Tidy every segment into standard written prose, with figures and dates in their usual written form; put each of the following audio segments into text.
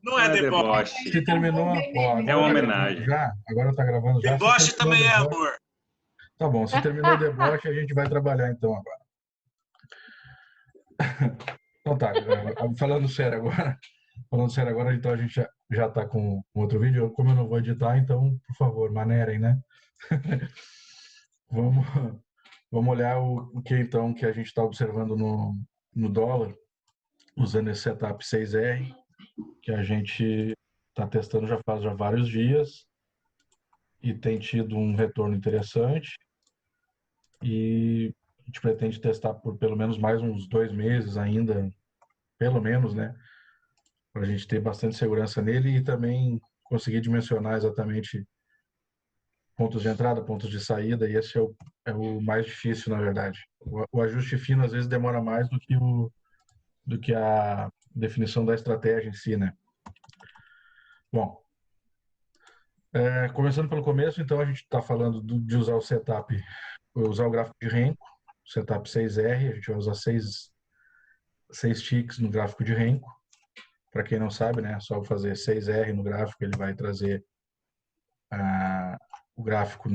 Não Não é é deboche. deboche. Se terminou, ó, É agora uma tá gravando homenagem. já? Agora tá gravando já? Se Deboche terminou o também é deboche, amor. tá bom. Se terminou o deboche, a gente vai trabalhar então agora. Então tá, falando sério agora. Falando sério agora, então a gente já tá com outro vídeo. Como eu não vou editar, então, por favor, manerem, né? Vamos, vamos olhar o que então que a gente está observando no dólar, usando esse setup 6R, que a gente está testando já faz vários dias e tem tido um retorno interessante. E a gente pretende testar por pelo menos mais uns 2 meses ainda, pelo menos, né? Para a gente ter bastante segurança nele e também conseguir dimensionar exatamente pontos de entrada, pontos de saída, e esse é o mais difícil, na verdade. O ajuste fino, às vezes, demora mais do que a definição da estratégia em si, né? Bom, começando pelo começo, então, a gente está falando de usar o setup, usar o gráfico de Renko, setup 6R, a gente vai usar seis ticks no gráfico de Renko. Para quem não sabe, né, é só fazer 6R no gráfico, ele vai trazer o gráfico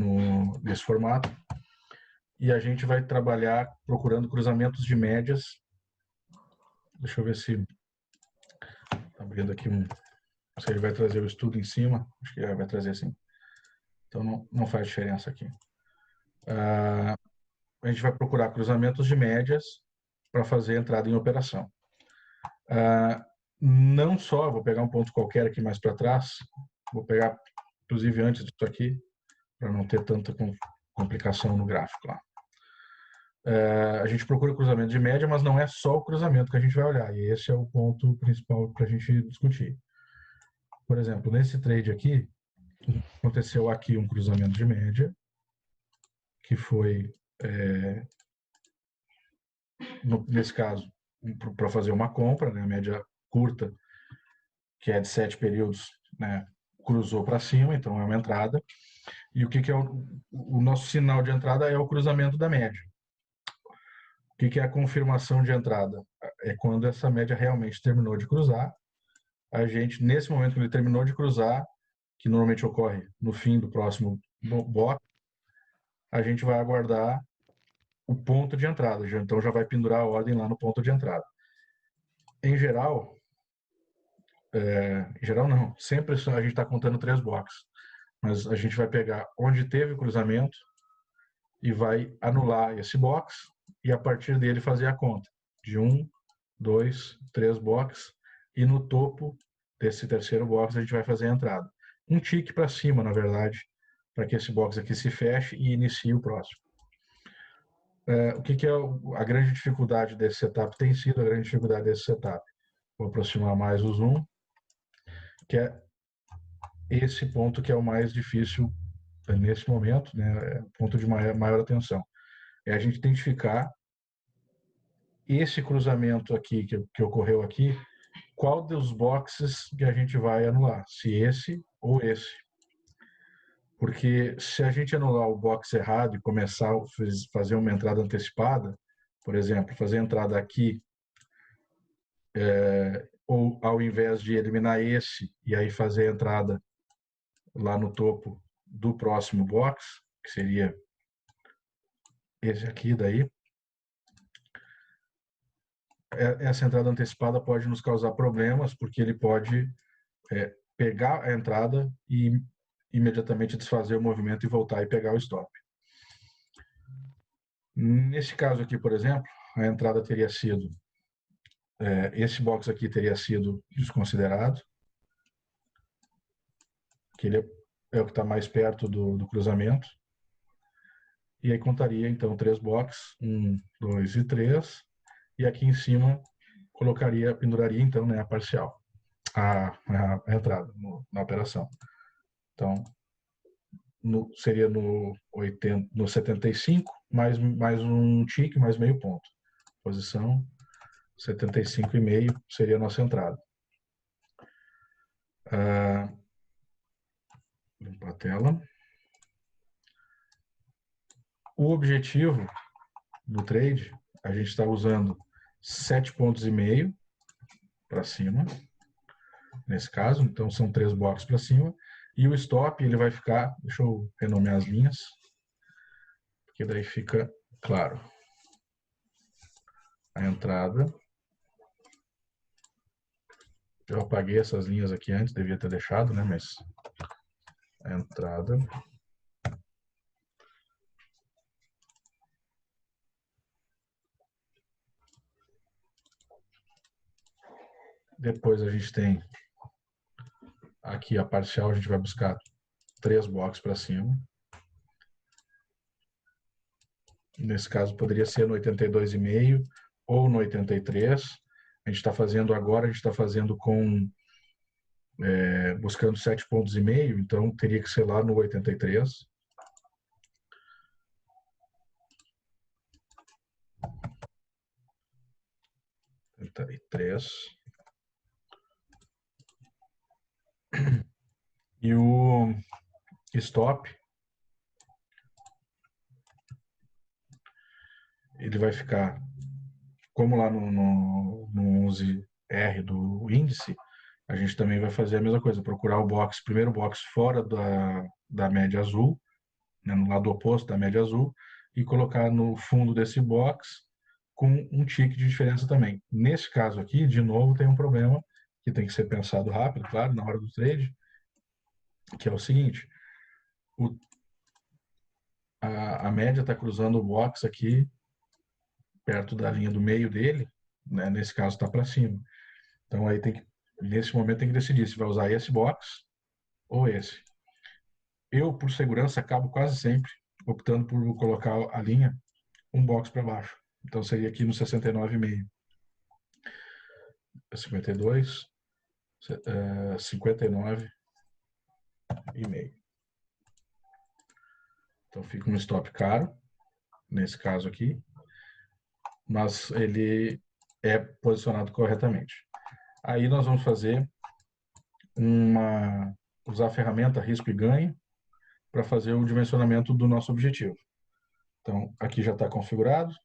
nesse formato. E a gente vai trabalhar procurando cruzamentos de médias. Deixa eu ver se tá abrindo aqui se ele vai trazer o estudo em cima. Acho que vai trazer sim. Então não faz diferença aqui. A gente vai procurar cruzamentos de médias para fazer entrada em operação. Não só, vou pegar um ponto qualquer aqui mais para trás, vou pegar inclusive antes disso aqui, para não ter tanta complicação no gráfico lá. A gente procura cruzamento de média, mas não é só o cruzamento que a gente vai olhar, e esse é o ponto principal para a gente discutir. Por exemplo, nesse trade aqui, aconteceu aqui um cruzamento de média, que foi, nesse caso, para fazer uma compra, né, a média curta, que é de 7 períodos, né, cruzou para cima, então é uma entrada. E o que é o nosso sinal de entrada é o cruzamento da média. O que é a confirmação de entrada? É quando essa média realmente terminou de cruzar. A gente, nesse momento que ele terminou de cruzar, que normalmente ocorre no fim do próximo bloco, a gente vai aguardar o ponto de entrada. Então já vai pendurar a ordem lá no ponto de entrada. Em geral não, sempre a gente está contando 3 blocos, mas a gente vai pegar onde teve o cruzamento e vai anular esse box e a partir dele fazer a conta de 1, 2, 3 blocos e no topo desse terceiro box a gente vai fazer a entrada. Um tique para cima, na verdade, para que esse box aqui se feche e inicie o próximo. O que é a grande dificuldade desse setup? Tem sido a grande dificuldade desse setup. Vou aproximar mais o zoom, que é esse ponto que é o mais difícil nesse momento, né? É o ponto de maior atenção. É a gente identificar esse cruzamento aqui que ocorreu aqui, qual dos boxes que a gente vai anular, se esse ou esse. Porque se a gente anular o box errado e começar a fazer uma entrada antecipada, por exemplo, fazer a entrada aqui, ou ao invés de eliminar esse e aí fazer a entrada lá no topo do próximo box, que seria esse aqui daí, essa entrada antecipada pode nos causar problemas, porque ele pode pegar a entrada e imediatamente desfazer o movimento e voltar e pegar o stop. Nesse caso aqui, por exemplo, a entrada teria sido, esse box aqui teria sido desconsiderado, que ele é o que está mais perto do cruzamento, e aí contaria então 3 boxes, 1, 2 e 3, e aqui em cima penduraria então, né, a parcial, a entrada na operação. Então, seria no 75, mais um tique, mais meio ponto. Posição 75,5 seria a nossa entrada. Limpar a tela. O objetivo do trade, a gente está usando 7,5 pontos para cima. nesse caso, então são 3 boxes para cima. E o stop, ele vai ficar, deixa eu renomear as linhas, porque daí fica claro. A entrada. Eu apaguei essas linhas aqui antes, devia ter deixado, né? Mas a entrada. Depois a gente tem aqui a parcial, a gente vai buscar 3 boxes para cima. Nesse caso poderia ser no 82,5 ou no 83. A gente está fazendo agora, a gente está fazendo com buscando 7,5 pontos, então teria que ser lá no 83. E o stop, ele vai ficar, como lá no 11R do índice, a gente também vai fazer a mesma coisa, procurar o primeiro box fora da média azul, né, no lado oposto da média azul, e colocar no fundo desse box com um tick de diferença também. Nesse caso aqui, de novo, tem um problema que tem que ser pensado rápido, claro, na hora do trade, que é o seguinte, a média está cruzando o box aqui, perto da linha do meio dele, né, nesse caso está para cima. Então aí nesse momento tem que decidir se vai usar esse box ou esse. Eu, por segurança, acabo quase sempre optando por colocar a linha um box para baixo. Então seria aqui no 69,5. 52, 59,5. Então fica um stop caro, nesse caso aqui, mas ele é posicionado corretamente. Aí nós vamos usar a ferramenta risco e ganho para fazer o dimensionamento do nosso objetivo. Então, aqui já está configurado.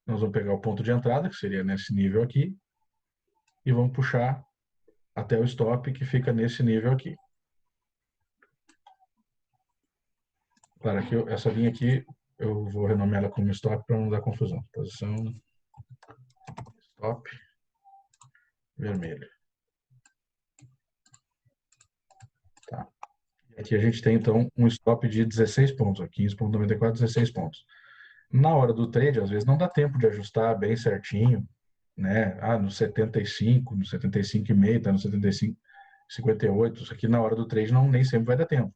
Nós vamos pegar o ponto de entrada, que seria nesse nível aqui, e vamos puxar até o stop, que fica nesse nível aqui. Claro que essa linha aqui, eu vou renomear ela como stop para não dar confusão. Posição stop vermelho. Tá. Aqui a gente tem, então, um stop de 16 pontos, 15,94, 16 pontos. Na hora do trade, às vezes não dá tempo de ajustar bem certinho, né? No 75, no 75,5, tá no 75,58. Isso aqui na hora do trade nem sempre vai dar tempo.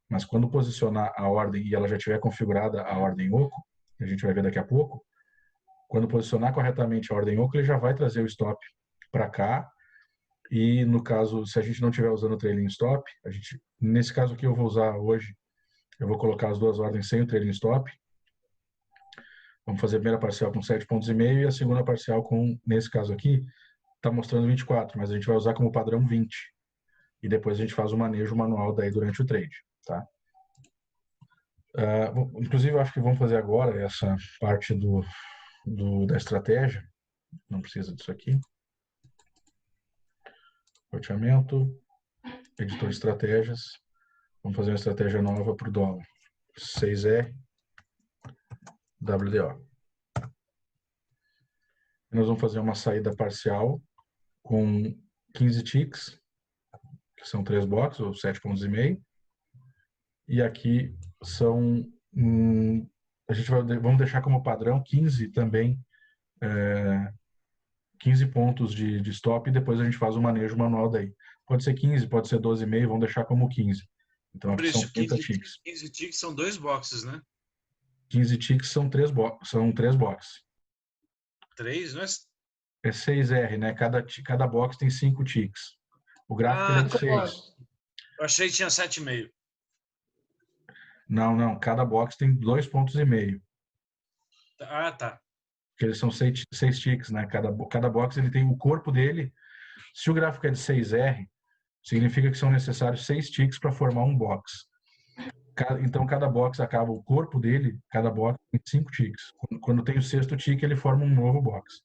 Mas quando posicionar a ordem e ela já tiver configurada a ordem oco, que a gente vai ver daqui a pouco, quando posicionar corretamente a ordem oco, ele já vai trazer o stop para cá. E no caso, se a gente não estiver usando o trailing stop, nesse caso aqui eu vou usar hoje, eu vou colocar as duas ordens sem o trailing stop. Vamos fazer a primeira parcial com 7,5 pontos e a segunda parcial com, nesse caso aqui, está mostrando 24, mas a gente vai usar como padrão 20. E depois a gente faz o manejo manual daí durante o trade, tá? Inclusive, eu acho que vamos fazer agora essa parte da estratégia. Não precisa disso aqui. Roteamento, editor de estratégias. Vamos fazer uma estratégia nova para o dólar. 6R, WDO. Nós vamos fazer uma saída parcial com 15 ticks, que são 3 boxes, ou 7,5 pontos. E aqui são... vamos deixar como padrão 15 também, 15 pontos de stop, e depois a gente faz o manejo manual daí. Pode ser 15, pode ser 12,5, vamos deixar como 15. Então aqui são 30 ticks. 15 ticks são 2 boxes, né? 15 ticks são 3 boxes. 3, não é? É 6R, né? Cada box tem 5 ticks. O gráfico é de 6. Eu achei que tinha 7,5. Não. Cada box tem 2,5 pontos. Tá. Porque eles são 6 ticks, né? Cada box ele tem o corpo dele. Se o gráfico é de 6R, significa que são necessários 6 ticks para formar um box. Então, cada box acaba o corpo dele, cada box tem 5 ticks. Quando tem o 6º tick, ele forma um novo box.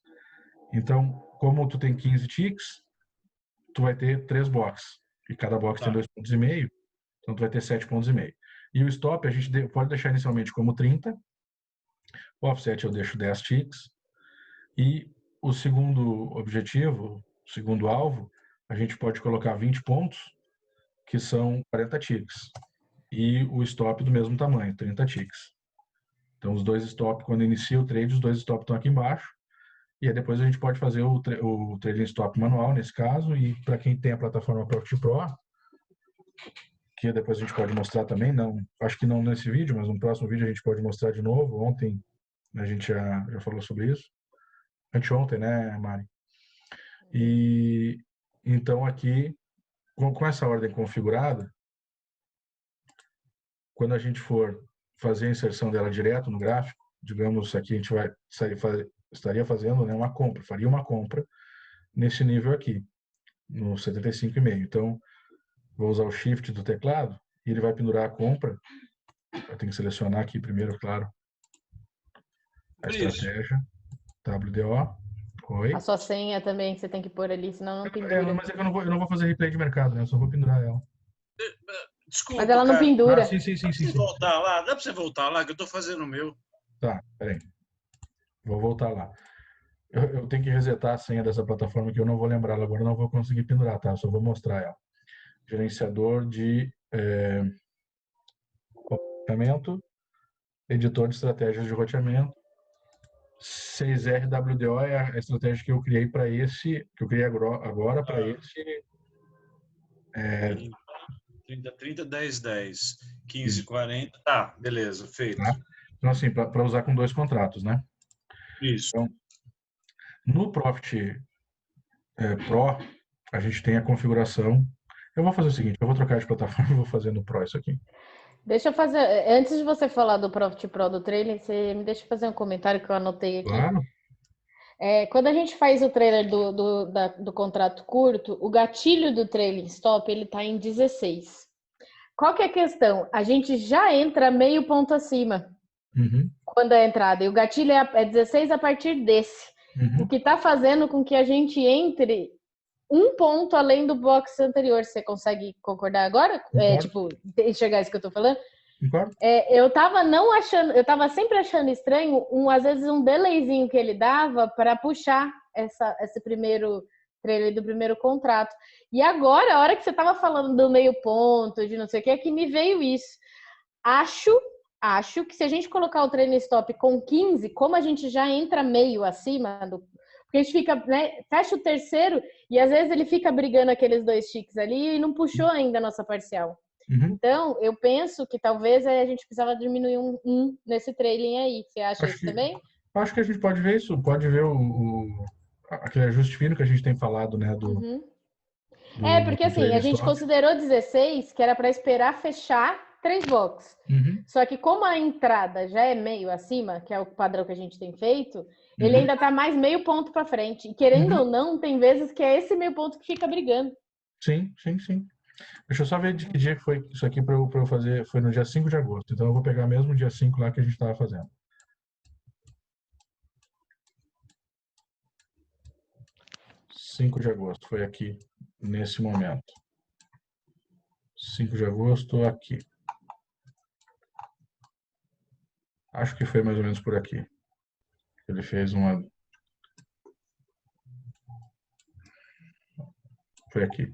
Então, como tu tem 15 ticks, tu vai ter 3 boxes. E cada box tem Tá. 2,5 pontos, então tu vai ter 7,5 pontos. E o stop a gente pode deixar inicialmente como 30. O offset eu deixo 10 ticks. E o segundo objetivo, o segundo alvo, a gente pode colocar 20 pontos, que são 40 ticks. E o stop do mesmo tamanho, 30 ticks. Então, os dois stop, quando inicia o trade, os dois stop estão aqui embaixo. E aí depois a gente pode fazer o trailing stop manual, nesse caso. E para quem tem a plataforma Profit Pro, que depois a gente pode mostrar também, não, acho que não nesse vídeo, mas no próximo vídeo a gente pode mostrar de novo. Ontem a gente já falou sobre isso. Anteontem, né, Mari? E então aqui, com essa ordem configurada, quando a gente for fazer a inserção dela direto no gráfico, digamos aqui a gente estaria fazendo, né, uma compra, faria uma compra nesse nível aqui, no 75,5. Então, vou usar o Shift do teclado e ele vai pendurar a compra. Eu tenho que selecionar aqui primeiro, claro, a Isso. estratégia, WDO. Oi. A sua senha também você tem que pôr ali, senão não pendura. Mas é que eu não vou fazer replay de mercado, né? Eu só vou pendurar ela. Desculpa, Mas ela não cara. pendura. Sim. Dá pra você voltar lá? Dá pra você voltar lá, que eu tô fazendo o meu. Tá, peraí. Vou voltar lá. Eu tenho que resetar a senha dessa plataforma que eu não vou lembrar ela agora, não vou conseguir pendurar, tá? Só vou mostrar ela. Gerenciador de roteamento, editor de estratégias de roteamento. 6RWDO é a estratégia que eu criei para esse, que eu criei agora para esse. 30, 30, 10, 10. 15, Isso. 40. Tá, beleza, feito. Tá? Então, assim, para usar com 2 contratos, né? Isso. Então, no Profit Pro, a gente tem a configuração. Eu vou fazer o seguinte, eu vou trocar de plataforma e vou fazer no Pro isso aqui. Deixa eu fazer, antes de você falar do Profit Pro do trailer, você me deixa fazer um comentário que eu anotei aqui. Claro. Quando a gente faz o trailer do contrato curto, o gatilho do trailing stop ele está em 16. Qual que é a questão? A gente já entra meio ponto acima quando é a entrada, e o gatilho é 16 a partir desse. O que está fazendo com que a gente entre um ponto além do box anterior. Você consegue concordar agora? Enxergar isso que eu estou falando? Eu tava sempre achando estranho, às vezes, um delayzinho que ele dava para puxar esse primeiro trailer do primeiro contrato. E agora, a hora que você tava falando do meio ponto, de não sei o que, é que me veio isso. Acho que se a gente colocar o trailing stop com 15, como a gente já entra meio acima do. Porque a gente fica, né, fecha o terceiro e às vezes ele fica brigando aqueles 2 ticks ali e não puxou ainda a nossa parcial. Então, eu penso que talvez a gente precisava diminuir um nesse trailing aí. Você acha isso também? Acho que a gente pode ver isso. Pode ver aquele ajuste fino que a gente tem falado, né? Porque assim, a gente considerou 16, que era para esperar fechar 3 boxes. Só que como a entrada já é meio acima, que é o padrão que a gente tem feito, ele ainda está mais meio ponto para frente. E querendo ou não, tem vezes que é esse meio ponto que fica brigando. Sim. Deixa eu só ver de que dia que foi isso aqui para eu fazer. Foi no dia 5 de agosto. Então eu vou pegar mesmo o dia 5 lá que a gente estava fazendo. 5 de agosto, foi aqui, nesse momento. 5 de agosto, aqui. Acho que foi mais ou menos por aqui. Ele fez uma... Foi aqui.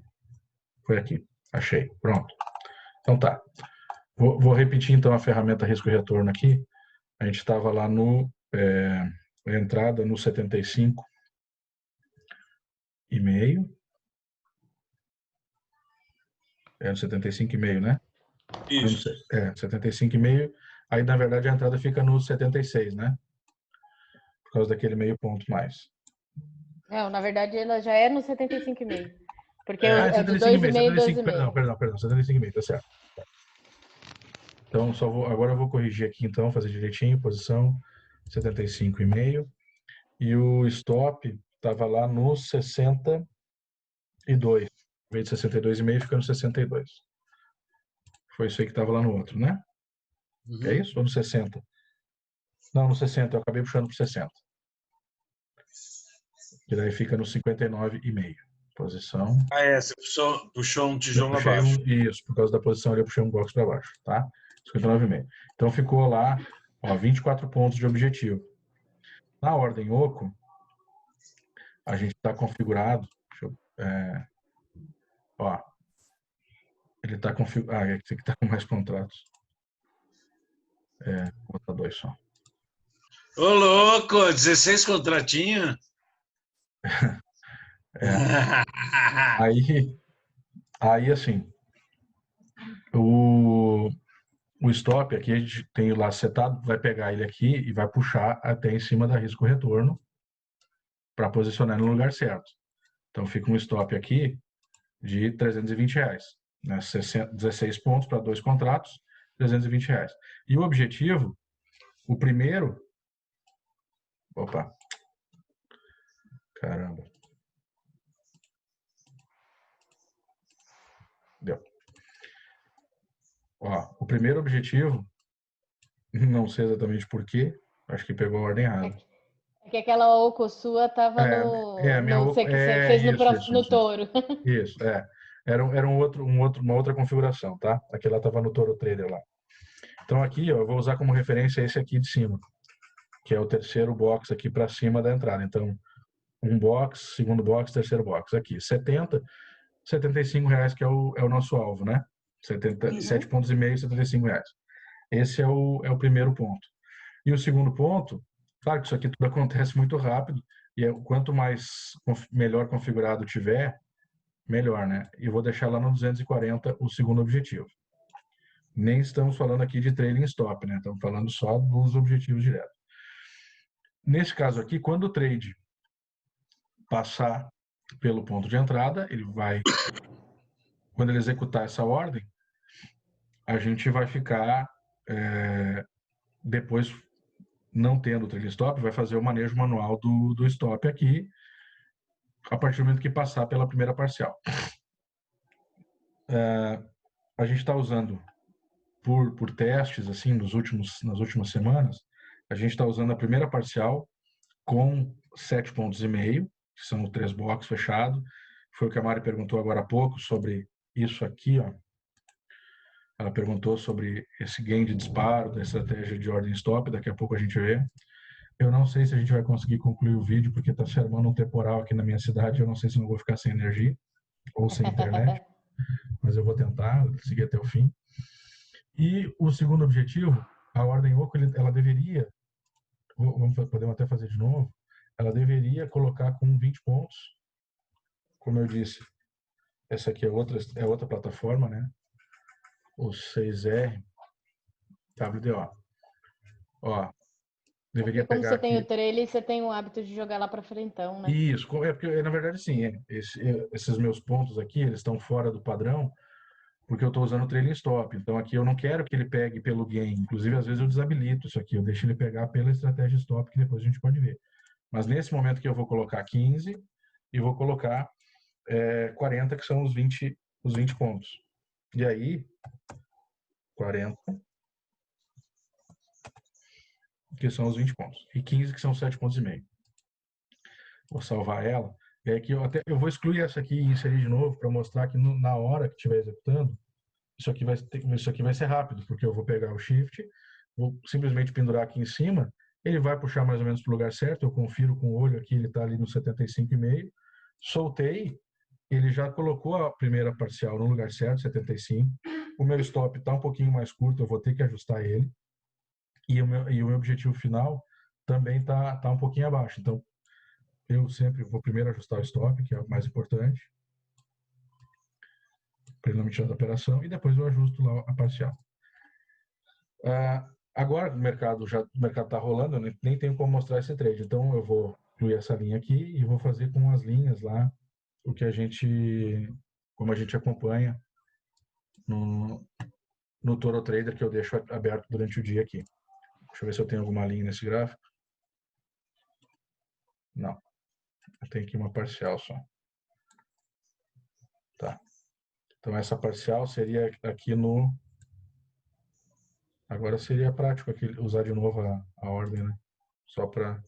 Achei. Pronto. Então tá. Vou repetir então a ferramenta risco e retorno aqui. A gente estava lá no... a entrada no 75,5. É no 75,5, né? Isso. 75,5. Aí, na verdade, a entrada fica no 76, né? Por causa daquele meio ponto mais. Não, na verdade, ela já é no 75,5. Porque é de 2,5, 12,5. Perdão, 75,5, tá certo. Então, agora eu vou corrigir aqui, então, fazer direitinho, posição 75,5. E o stop estava lá no 62. Em vez de 62,5, fica no 62. Foi isso aí que estava lá no outro, né? É isso? Ou no 60? Não, no 60. Eu acabei puxando para 60. Que daí fica no 59,5. Posição. Ah, é, você puxou um tijolo Puxei abaixo. isso, por causa da posição ali, eu puxei um box para baixo, tá? 59,5. Então ficou lá, ó, 24 pontos de objetivo. Na ordem oco, a gente está configurado. Ó, ele está configurado. Ah, esse aqui está com mais contratos. Vou botar 2 só. Ô, louco, 16 contratinhos? Aí assim, o stop aqui a gente tem lá setado, vai pegar ele aqui e vai puxar até em cima da risco-retorno para posicionar no lugar certo. Então fica um stop aqui de R$320, né? 16 pontos para 2 contratos, R$320. E o objetivo, o primeiro... Opa! Caramba! Deu. Ó, o primeiro objetivo, não sei exatamente por quê, acho que pegou a ordem errada. É que aquela oco sua tava você fez no touro. Isso, Era uma outra configuração, tá? Aquela estava no Toro Trader lá. Então aqui, ó, eu vou usar como referência esse aqui de cima, que é o terceiro box aqui para cima da entrada. Então, um box, segundo box, terceiro box. Aqui, 70, R$75 que é o nosso alvo, né? 7,5 pontos, R$75. Esse é o primeiro ponto. E o segundo ponto, claro que isso aqui tudo acontece muito rápido, e quanto melhor configurado tiver, melhor, né? E vou deixar lá no 240 o segundo objetivo. Nem estamos falando aqui de trailing stop, né? Estamos falando só dos objetivos diretos. Nesse caso aqui, quando o trade passar pelo ponto de entrada, quando ele executar essa ordem, a gente vai ficar, depois, não tendo o trailing stop, vai fazer o manejo manual do stop aqui, a partir do momento que passar pela primeira parcial. A gente está usando, por testes, assim, nas últimas semanas, a gente está usando a primeira parcial com 7,5 pontos, que são 3 blocos fechados. Foi o que a Mari perguntou agora há pouco sobre isso aqui, ó. Ela perguntou sobre esse gain de disparo, da estratégia de ordem stop, daqui a pouco a gente vê. Eu não sei se a gente vai conseguir concluir o vídeo, porque está se armando um temporal aqui na minha cidade, eu não sei se não vou ficar sem energia ou sem internet, mas eu vou tentar seguir até o fim. E o segundo objetivo, a ordem oco, ela deveria, podemos até fazer de novo, ela deveria colocar com 20 pontos. Como eu disse, essa aqui é outra plataforma, né? O 6R WDO. Ó, deveria Porque como pegar você tem aqui. o trailer, você tem o hábito de jogar lá para frentão, né? Isso, porque na verdade sim, esses meus pontos aqui, eles estão fora do padrão, porque eu estou usando o trailing stop. Então aqui eu não quero que ele pegue pelo gain. Inclusive, às vezes eu desabilito isso aqui, eu deixo ele pegar pela estratégia stop, que depois a gente pode ver. Mas nesse momento que eu vou colocar 15 e vou colocar 40, que são os 20 pontos. E aí, 40, que são os 20 pontos. E 15, que são 7,5 pontos. Vou salvar ela. E aqui eu vou excluir essa aqui e inserir de novo para mostrar que na hora que estiver executando, isso aqui vai ser rápido, porque eu vou pegar o shift, vou simplesmente pendurar aqui em cima, ele vai puxar mais ou menos para o lugar certo, eu confiro com o olho aqui, ele está ali no 75,5, soltei, ele já colocou a primeira parcial no lugar certo, 75, o meu stop está um pouquinho mais curto, eu vou ter que ajustar ele, e o meu objetivo final também está um pouquinho abaixo, então eu sempre vou primeiro ajustar o stop, que é o mais importante, para ele não me tirar da operação, e depois eu ajusto lá a parcial. Agora o mercado está rolando, eu nem tenho como mostrar esse trade, então eu vou incluir essa linha aqui e vou fazer com as linhas lá como a gente acompanha no Toro Trader, que eu deixo aberto durante o dia aqui. Deixa eu ver se eu tenho alguma linha nesse gráfico. Não, eu tenho aqui uma parcial só. Tá. Então essa parcial seria aqui no... Agora seria prático aqui usar de novo a ordem, né? Só para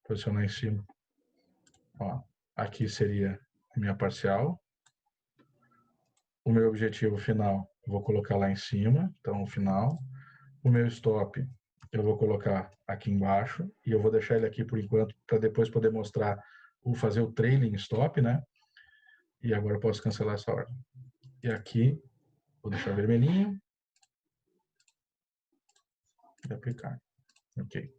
posicionar em cima. Ó, aqui seria a minha parcial. O meu objetivo final, eu vou colocar lá em cima, então o final. O meu stop, eu vou colocar aqui embaixo, e eu vou deixar ele aqui por enquanto, para depois poder mostrar, fazer o trailing stop, né? E agora eu posso cancelar essa ordem. E aqui, vou deixar vermelhinho. E aplicar. Ok.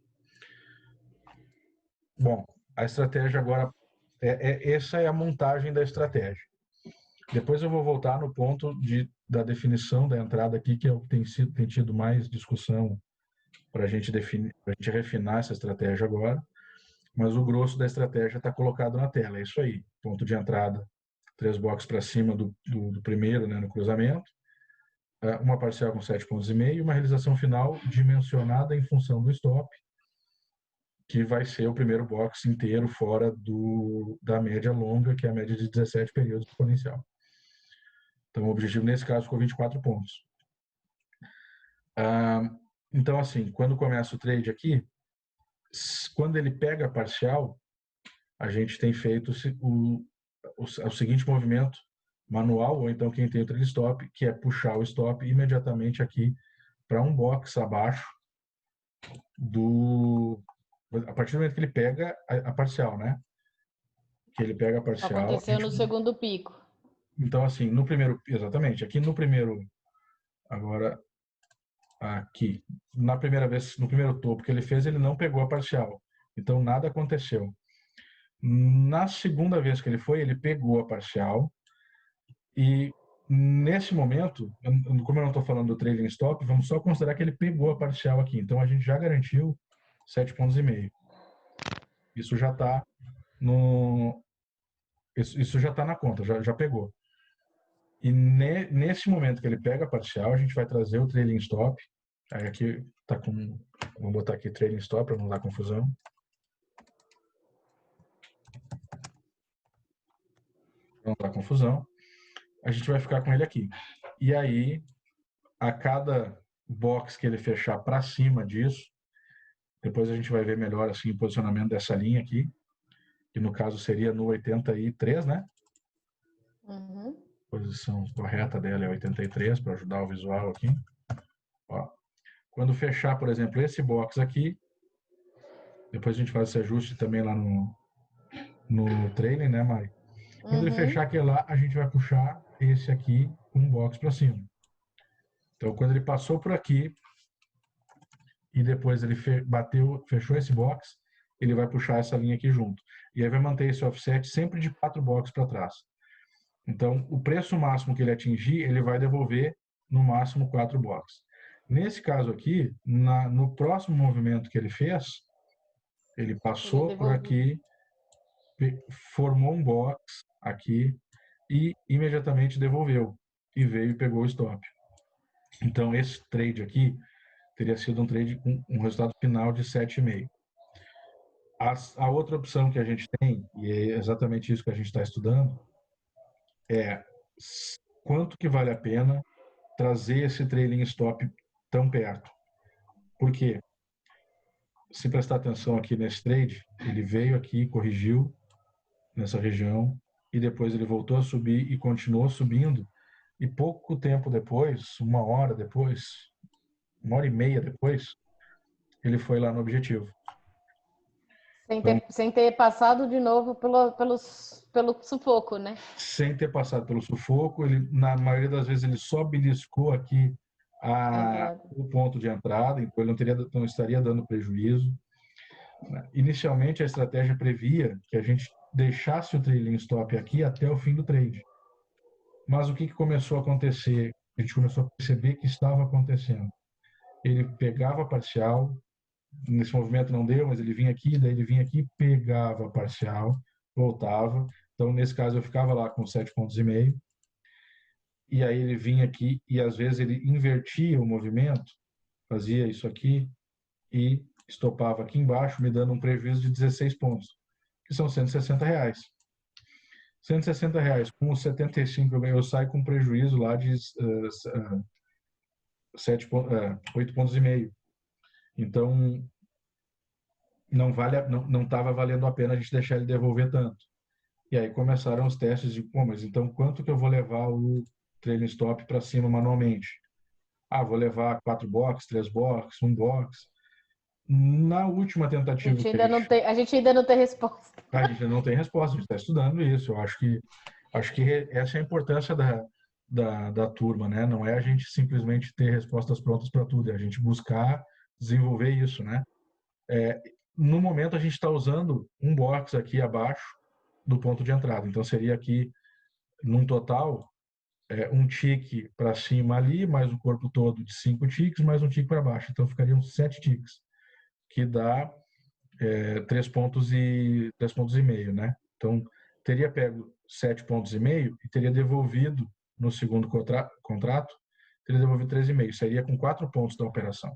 Bom, a estratégia agora, essa é a montagem da estratégia. Depois eu vou voltar no ponto da definição da entrada aqui, que é o que tem tido mais discussão para a gente definir, para a gente refinar essa estratégia agora. Mas o grosso da estratégia está colocado na tela. É isso aí. Ponto de entrada, 3 boxes para cima do primeiro, né, no cruzamento. Uma parcial com 7,5 pontos e uma realização final dimensionada em função do stop, que vai ser o primeiro box inteiro fora da média longa, que é a média de 17 períodos exponencial. Então, o objetivo nesse caso ficou 24 pontos. Então, assim, quando começa o trade aqui, quando ele pega a parcial, a gente tem feito o seguinte movimento manual, ou então quem tem o trade stop, que é puxar o stop imediatamente aqui para um box abaixo a partir do momento que ele pega a parcial, né? Que ele pega a parcial. Aconteceu no segundo pico. Então, assim, exatamente, aqui no primeiro, agora, aqui, na primeira vez, no primeiro topo que ele fez, ele não pegou a parcial. Então, nada aconteceu. Na segunda vez que ele foi, ele pegou a parcial e nesse momento, como eu não estou falando do trailing stop, vamos só considerar que ele pegou a parcial aqui. Então, a gente já garantiu 7,5 pontos. Isso já está isso já está na conta, já pegou. E nesse momento que ele pega a parcial, a gente vai trazer o trailing stop. Aí aqui tá com, vamos botar aqui trailing stop para não dar confusão. Não dar confusão. A gente vai ficar com ele aqui. E aí, a cada box que ele fechar para cima disso, depois a gente vai ver melhor assim o posicionamento dessa linha aqui, que no caso seria no 83, né? Uhum. A posição correta dela é 83, para ajudar o visual aqui. Ó. Quando fechar, por exemplo, esse box aqui, depois a gente faz esse ajuste também lá no trailing, né, Mari? Quando ele fechar aquele lá, a gente vai puxar esse aqui com um box para cima. Então, quando ele passou por aqui e depois ele fechou esse box, ele vai puxar essa linha aqui junto. E aí vai manter esse offset sempre de 4 boxes para trás. Então, o preço máximo que ele atingir, ele vai devolver no máximo 4 boxes. Nesse caso aqui, no próximo movimento que ele fez, ele passou por aqui, formou um box aqui e imediatamente devolveu. E veio e pegou o stop. Então, esse trade aqui teria sido um trade com um resultado final de 7,5. A outra opção que a gente tem, e é exatamente isso que a gente está estudando, é quanto que vale a pena trazer esse trailing stop tão perto. Por quê? Se prestar atenção aqui nesse trade, ele veio aqui, corrigiu nessa região, e depois ele voltou a subir e continuou subindo, e pouco tempo depois, 1 hora depois, 1 hora e meia depois, ele foi lá no objetivo. Sem ter passado de novo pelo sufoco, né? Sem ter passado pelo sufoco, ele, na maioria das vezes, ele só beliscou aqui o ponto de entrada, então ele não estaria dando prejuízo. Inicialmente, a estratégia previa que a gente deixasse o trailing stop aqui até o fim do trade. Mas o que começou a acontecer? A gente começou a perceber que estava acontecendo. Ele pegava a parcial, nesse movimento não deu, mas ele vinha aqui, daí ele vinha aqui, pegava a parcial, voltava. Então, nesse caso, eu ficava lá com 7,5 pontos. E aí ele vinha aqui e, às vezes, ele invertia o movimento, fazia isso aqui e estopava aqui embaixo, me dando um prejuízo de 16 pontos, que são R$160. R$160, com os 75 eu saio com prejuízo lá de 8,5 pontos. Então, não estava valendo a pena a gente deixar ele devolver tanto. E aí começaram os testes de, pô, mas então quanto que eu vou levar o trailing stop para cima manualmente? Ah, vou levar 4 box, 3 box, 1 box. Na última tentativa que A gente ainda não tem resposta. a gente não tem resposta, a gente está estudando isso. Eu acho que essa é a importância da turma, né? Não é a gente simplesmente ter respostas prontas para tudo, é a gente buscar desenvolver isso, né? No momento a gente está usando um box aqui abaixo do ponto de entrada, então seria aqui num total um tique para cima ali, mais o corpo todo de 5 tiques, mais um tique para baixo, então ficariam 7 tiques, que dá 3 pontos e 3 pontos e meio, né? Então teria pego 7 pontos e meio e teria devolvido no segundo contrato, teria devolvido 3,5, seria com 4 pontos da operação.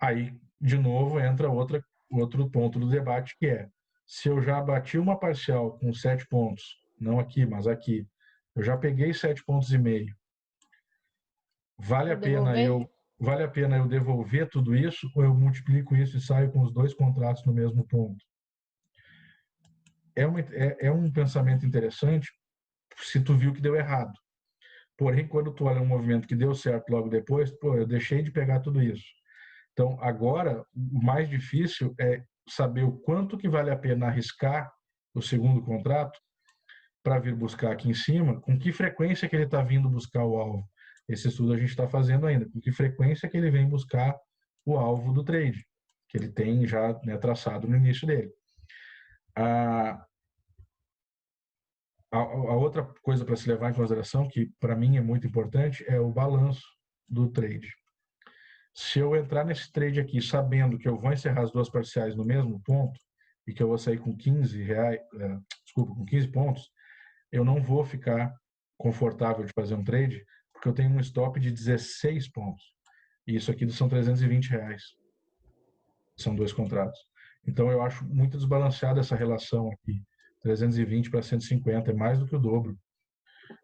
Aí, de novo, entra outro ponto do debate, que é, se eu já bati uma parcial com 7 pontos, não aqui, mas aqui, eu já peguei 7 pontos e meio, vale a pena eu devolver tudo isso, ou eu multiplico isso e saio com os 2 contratos no mesmo ponto? É um pensamento interessante se tu viu que deu errado. Porém, quando tu olha um movimento que deu certo logo depois, pô, eu deixei de pegar tudo isso. Então, agora, o mais difícil é saber o quanto que vale a pena arriscar o segundo contrato para vir buscar aqui em cima, com que frequência que ele está vindo buscar o alvo. Esse estudo a gente está fazendo ainda, com que frequência que ele vem buscar o alvo do trade, que ele tem já, né, traçado no início dele. A outra coisa para se levar em consideração, que para mim é muito importante, é o balanço do trade. Se eu entrar nesse trade aqui sabendo que eu vou encerrar as 2 parciais no mesmo ponto e que eu vou sair com 15 pontos, eu não vou ficar confortável de fazer um trade, porque eu tenho um stop de 16 pontos. E isso aqui são R$320. São 2 contratos. Então eu acho muito desbalanceada essa relação aqui. 320 para 150 é mais do que o dobro.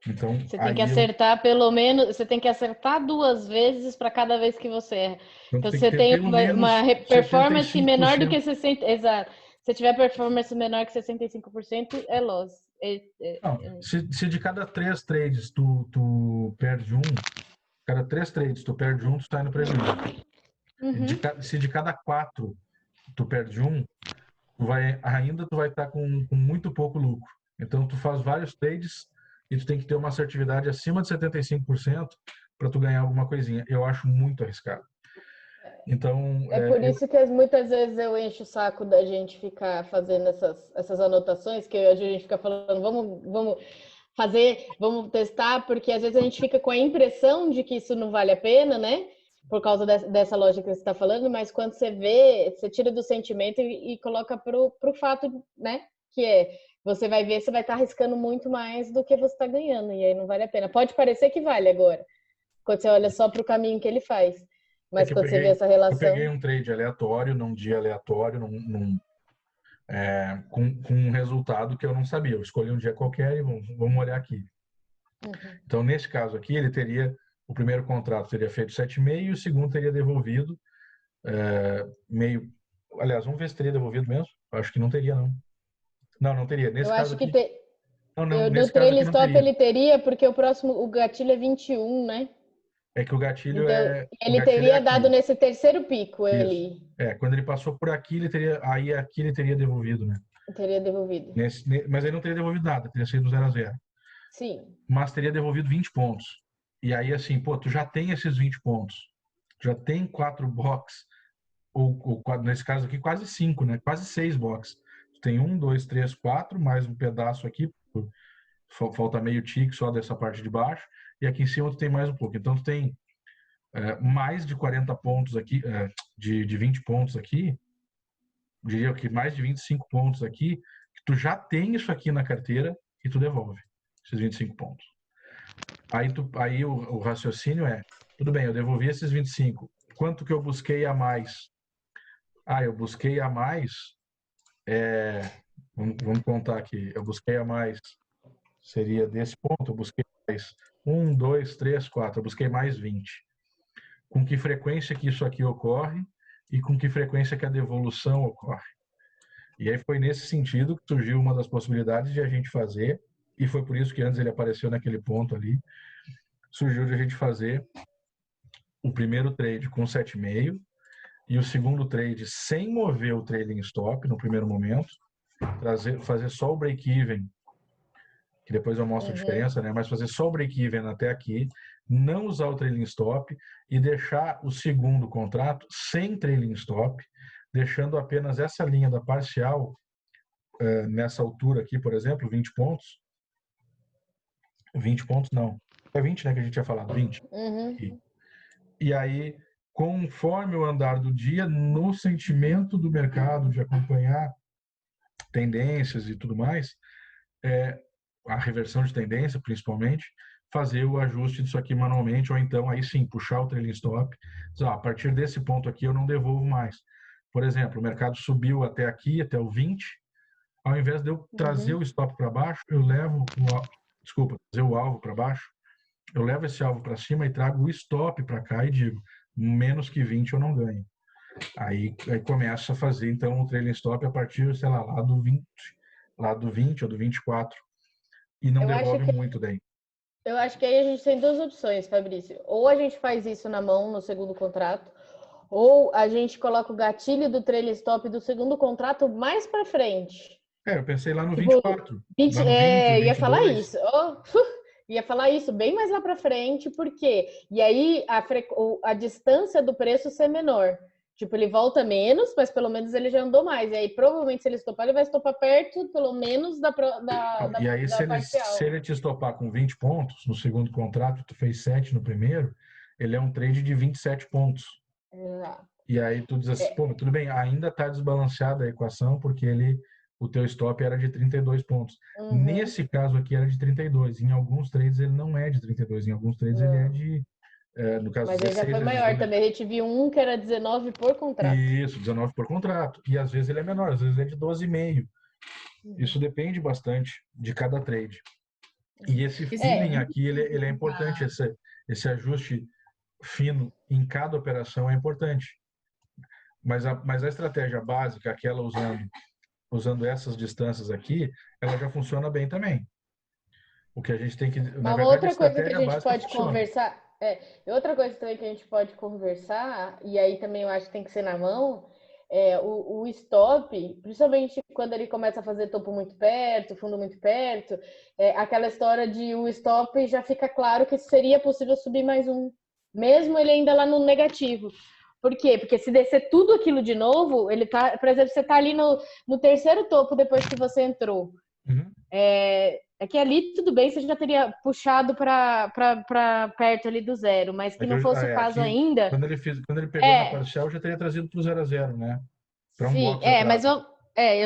Então, você tem que acertar pelo menos, você tem que acertar 2 vezes para cada vez que você erra. Então você tem uma performance menor do que 60%. Exato. Se tiver performance menor que 65%, é loss. Não, se de cada 3 trades tu perde um, cada 3 trades tu perde um, tu está indo prejuízo. Uhum. Se de cada 4 tu perde um, tu vai estar com muito pouco lucro. Então tu faz vários trades e tu tem que ter uma assertividade acima de 75% para tu ganhar alguma coisinha. Eu acho muito arriscado. Então, por isso que muitas vezes eu encho o saco da gente ficar fazendo essas anotações, que a gente fica falando, vamos fazer, vamos testar, porque às vezes a gente fica com a impressão de que isso não vale a pena, né? Por causa dessa lógica que você está falando, mas quando você vê, você tira do sentimento e coloca pro fato, né? Que você vai ver, você vai estar arriscando muito mais do que você está ganhando, e aí não vale a pena. Pode parecer que vale agora, quando você olha só para o caminho que ele faz. Mas quando você vê essa relação... Eu peguei um trade aleatório, num dia aleatório, com um resultado que eu não sabia. Eu escolhi um dia qualquer e vamos olhar aqui. Uhum. Então, nesse caso aqui, o primeiro contrato teria feito 7,5 e o segundo teria devolvido meio... Aliás, vamos ver se teria devolvido mesmo. Eu acho que não teria, não. Não teria. Nesse caso aqui... No trailing stop ele teria, porque o gatilho é 21, né? É que o gatilho então, ele teria dado nesse terceiro pico. Quando ele passou por aqui, aqui ele teria devolvido, né? Teria devolvido. Mas ele não teria devolvido nada, teria sido 0-0. Sim. Mas teria devolvido 20 pontos. E aí, assim, pô, tu já tem esses 20 pontos. Já tem 4 box, ou nesse caso aqui, quase 5, né? Quase 6 box. Tu tem 1, 2, 3, 4, mais um pedaço aqui, falta meio tique só dessa parte de baixo, e aqui em cima tu tem mais um pouco. Então tu tem mais de 40 pontos aqui, de 20 pontos aqui, diria que mais de 25 pontos aqui, que tu já tem isso aqui na carteira e tu devolve esses 25 pontos. Aí o raciocínio tudo bem, eu devolvi esses 25, quanto que eu busquei a mais? Eu busquei a mais, vamos contar aqui, eu busquei a mais, seria desse ponto, eu busquei mais 1, 2, 3, 4, eu busquei mais 20. Com que frequência que isso aqui ocorre e com que frequência que a devolução ocorre. E aí foi nesse sentido que surgiu uma das possibilidades de a gente fazer, e foi por isso que antes ele apareceu naquele ponto ali, surgiu de a gente fazer o primeiro trade com 7,5 e o segundo trade sem mover o trailing stop no primeiro momento, fazer só o break-even, que depois eu mostro a diferença, né? Mas fazer só o break-even até aqui, não usar o trailing stop e deixar o segundo contrato sem trailing stop, deixando apenas essa linha da parcial nessa altura aqui, por exemplo, 20 pontos. 20 pontos não. É 20, né, que a gente tinha falado, 20. Aqui. E aí, conforme o andar do dia, no sentimento do mercado de acompanhar tendências e tudo mais, a reversão de tendência, principalmente, fazer o ajuste disso aqui manualmente, ou então, aí sim, puxar o trailing stop. A partir desse ponto aqui, eu não devolvo mais. Por exemplo, o mercado subiu até aqui, até o 20, ao invés de eu trazer o stop para baixo, eu levo trazer o alvo para baixo, eu levo esse alvo para cima e trago o stop para cá e digo, menos que 20 eu não ganho. Aí começa a fazer, então, o trailing stop a partir, sei lá, lá do 20 ou do 24. E não devolve muito daí. Eu acho que aí a gente tem duas opções, Fabrício. Ou a gente faz isso na mão no segundo contrato, ou a gente coloca o gatilho do trailing stop do segundo contrato mais para frente. Eu pensei lá no 24. Lá no 20, ia falar 22. isso. Ia falar isso bem mais lá para frente, porque e aí a distância do preço ser menor. Tipo, ele volta menos, mas pelo menos ele já andou mais. E aí, provavelmente, se ele estopar, ele vai estopar perto, pelo menos, da E aí, se ele te estopar com 20 pontos no segundo contrato, tu fez 7 no primeiro, ele é um trade de 27 pontos. Exato. E aí tu diz assim, pô, tudo bem, ainda está desbalanceada a equação, porque o teu stop era de 32 pontos. Nesse caso aqui era de 32. Em alguns trades ele não é de 32, em alguns trades ele é de... no caso, mas 16, ele já foi maior também. A gente viu um que era 19 por contrato. Isso, 19 por contrato. E às vezes ele é menor, às vezes é de 12,5. Isso depende bastante de cada trade. E esse feeling aqui, ele é importante, esse ajuste fino em cada operação é importante. Mas a estratégia básica, aquela usando essas distâncias aqui, ela já funciona bem também. O que a gente tem que... Na verdade, outra coisa que a gente pode funciona. Conversar... outra coisa também que a gente pode conversar, e aí também eu acho que tem que ser na mão, o stop, principalmente quando ele começa a fazer topo muito perto, fundo muito perto, aquela história de o stop já fica claro que seria possível subir mais um, mesmo ele ainda lá no negativo. Por quê? Porque se descer tudo aquilo de novo, ele tá, por exemplo, você tá ali no terceiro topo depois que você entrou. É que ali tudo bem, você já teria puxado para perto ali do zero, mas que não fosse o caso aqui, ainda. Quando ele pegou na parcial, já teria trazido para o 0 a 0, né? Para um box atrás. Mas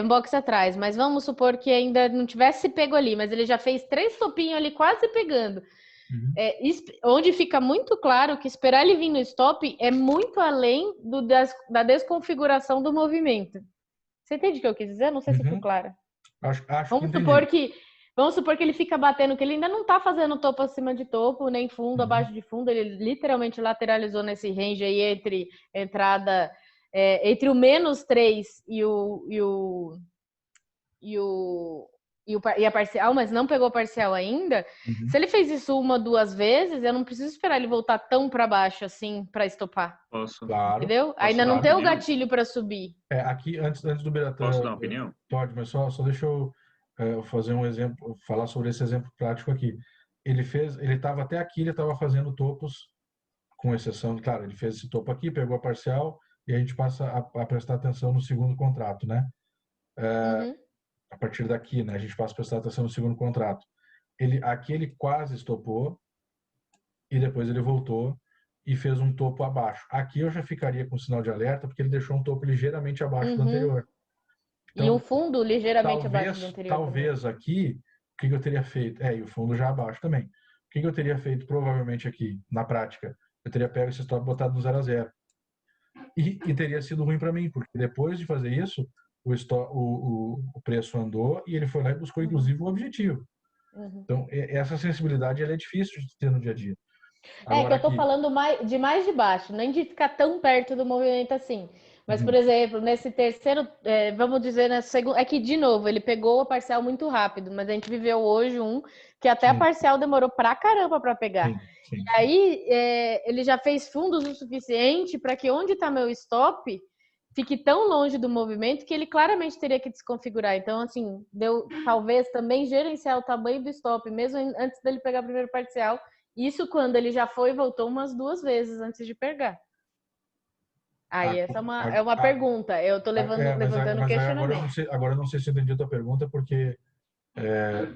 um box atrás, mas vamos supor que ainda não tivesse pego ali, mas ele já fez 3 topinhos ali quase pegando. Onde fica muito claro que esperar ele vir no stop é muito além da desconfiguração do movimento. Você entende o que eu quis dizer? Não sei se ficou claro. Acho Vamos supor que ele fica batendo, que ele ainda não tá fazendo topo acima de topo, nem fundo abaixo de fundo, ele literalmente lateralizou nesse range aí entre entrada, entre o -3 e a parcial, mas não pegou parcial ainda. Se ele fez isso 1, 2 vezes, eu não preciso esperar ele voltar tão para baixo assim para estopar. Posso? Claro. Entendeu? Ainda não tem o gatilho para subir. Aqui, antes do Biratan... Posso dar uma opinião? Pode, mas só deixa eu fazer um exemplo, falar sobre esse exemplo prático aqui. Ele estava até aqui, ele estava fazendo topos, com exceção, claro, ele fez esse topo aqui, pegou a parcial, e a gente passa a prestar atenção no segundo contrato, né? A partir daqui, né, a gente passa a prestar atenção no segundo contrato. Aqui ele quase estopou, e depois ele voltou e fez um topo abaixo. Aqui eu já ficaria com sinal de alerta, porque ele deixou um topo ligeiramente abaixo do anterior. Então, e o fundo ligeiramente abaixo do anterior. Talvez também. Aqui, o que eu teria feito? E o fundo já abaixo também. O que eu teria feito provavelmente aqui, na prática? Eu teria pego esse stop e botado no 0 a 0. E teria sido ruim para mim, porque depois de fazer isso, o preço andou e ele foi lá e buscou, inclusive, o objetivo. Então, essa sensibilidade ela é difícil de ter no dia a dia. Agora, que eu tô falando de mais de baixo, nem de ficar tão perto do movimento assim. Mas, por exemplo, nesse terceiro, vamos dizer, na segunda, é que, de novo, ele pegou a parcial muito rápido, mas a gente viveu hoje um que até a Sim. parcial demorou pra caramba para pegar. Sim. E aí, ele já fez fundos o suficiente para que onde está meu stop fique tão longe do movimento que ele claramente teria que desconfigurar. Então, assim, deu talvez também gerenciar o tamanho do stop, mesmo antes dele pegar o primeiro parcial. Isso quando ele já foi e voltou umas 2 vezes antes de pegar. Aí essa é uma pergunta. Eu tô levantando questionamento. Agora eu não sei se eu entendi a tua pergunta, porque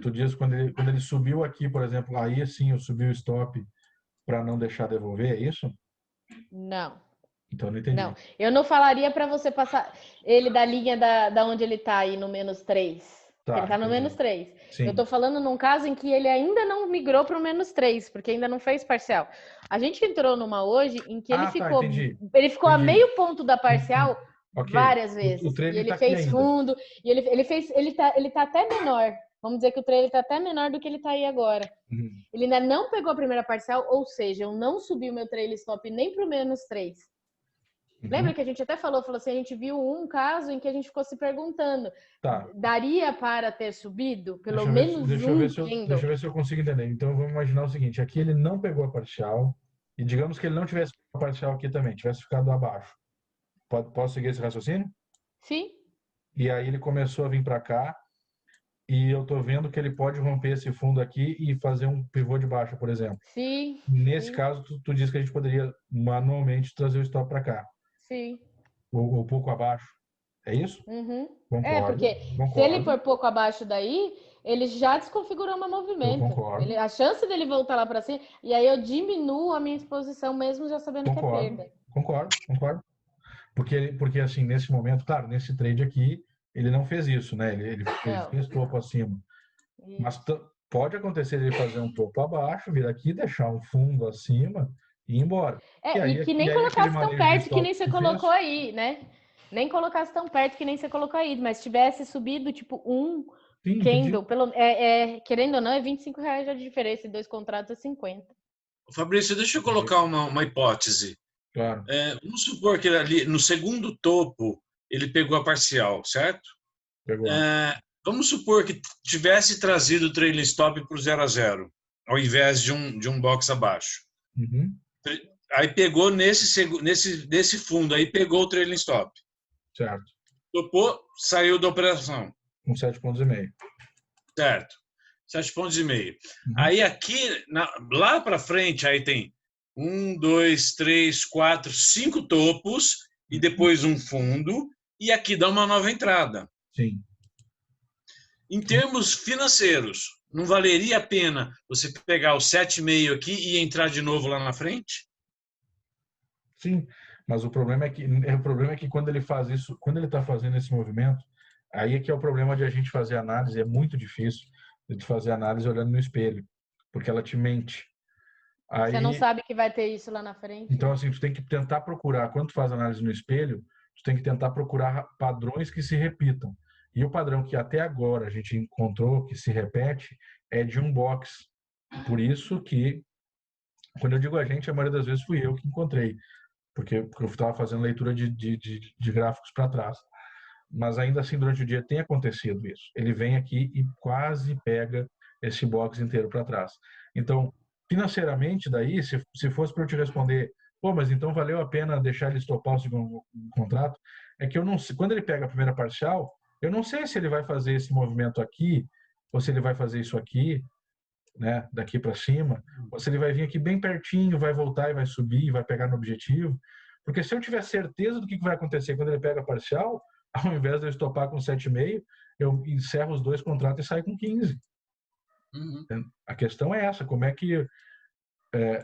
tu diz quando ele subiu aqui, por exemplo, aí sim eu subi o stop para não deixar devolver, é isso? Não. Então eu não entendi. Não, eu não falaria para você passar ele da linha da onde ele tá aí no -3. Tá, Ele tá no entendi. -3. Sim. Eu tô falando num caso em que ele ainda não migrou para o -3, porque ainda não fez parcial. A gente entrou numa hoje em que ele ficou, entendi. ele ficou a meio ponto da parcial Ok. várias vezes. O trailer e ele tá aqui fez ainda. fundo, e ele tá até menor. Vamos dizer que o trailer tá até menor do que ele tá aí agora. Uhum. Ele ainda não pegou a primeira parcial, ou seja, eu não subi o meu trailer stop nem para o -3. Lembra que a gente até falou assim, a gente viu um caso em que a gente ficou se perguntando, daria para ter subido pelo menos deixa eu ver se eu consigo entender. Então vamos imaginar o seguinte, aqui ele não pegou a parcial e digamos que ele não tivesse a parcial aqui também, tivesse ficado abaixo. Posso seguir esse raciocínio? Sim. E aí ele começou a vir para cá e eu tô vendo que ele pode romper esse fundo aqui e fazer um pivô de baixa, por exemplo. Sim. Nesse caso, tu diz que a gente poderia manualmente trazer o stop para cá. Sim. Ou pouco abaixo. É isso? Uhum. Concordo. Porque se ele for pouco abaixo daí, ele já desconfigurou meu movimento. Eu concordo. A chance dele voltar lá para cima, e aí eu diminuo a minha exposição mesmo já sabendo que é perda. Concordo. Porque assim, nesse momento, claro, nesse trade aqui, ele não fez isso, né? Ele fez topo acima. Isso. Mas pode acontecer ele fazer um topo abaixo, vir aqui, deixar um fundo acima e ir embora. E que nem colocasse tão perto que nem você colocou aí, né? Nem colocasse tão perto que nem você colocou aí, mas tivesse subido tipo candle, querendo ou não, é R$25 a diferença, e 2 contratos é 50. Fabrício, deixa eu colocar uma hipótese. Claro. Vamos supor que ali no segundo topo ele pegou a parcial, certo? Pegou. Vamos supor que tivesse trazido o trailing stop para o 0 a 0, ao invés de um box abaixo. Uhum. Aí pegou nesse fundo, aí pegou o trailing stop. Certo. Topou, saiu da operação. Com 7,5 pontos. Certo. 7,5 pontos. Uhum. Aí aqui, lá para frente, aí tem 1, 2, 3, 4, 5 topos e depois um fundo, e aqui dá uma nova entrada. Sim. Em termos financeiros, não valeria a pena você pegar o 7,5 aqui e entrar de novo lá na frente? Sim, mas o problema é que quando ele faz isso, quando ele está fazendo esse movimento, aí é que é o problema de a gente fazer análise, é muito difícil de fazer análise olhando no espelho, porque ela te mente. Aí, você não sabe que vai ter isso lá na frente. Então, assim, tu tem que tentar procurar, quando tu faz análise no espelho, tu tem que tentar procurar padrões que se repitam. E o padrão que até agora a gente encontrou, que se repete, é de um box. Por isso que, quando eu digo a gente, a maioria das vezes fui eu que encontrei, porque eu estava fazendo leitura de gráficos para trás. Mas ainda assim, durante o dia tem acontecido isso. Ele vem aqui e quase pega esse box inteiro para trás. Então, financeiramente, daí, se fosse para eu te responder, pô, mas então valeu a pena deixar ele estopar o segundo contrato, é que eu não sei, quando ele pega a primeira parcial, eu não sei se ele vai fazer esse movimento aqui, ou se ele vai fazer isso aqui, né, daqui para cima, ou se ele vai vir aqui bem pertinho, vai voltar e vai subir, vai pegar no objetivo. Porque se eu tiver certeza do que vai acontecer quando ele pega a parcial, ao invés de eu estopar com 7,5, eu encerro os 2 contratos e saio com 15. Uhum. A questão é essa, como é que,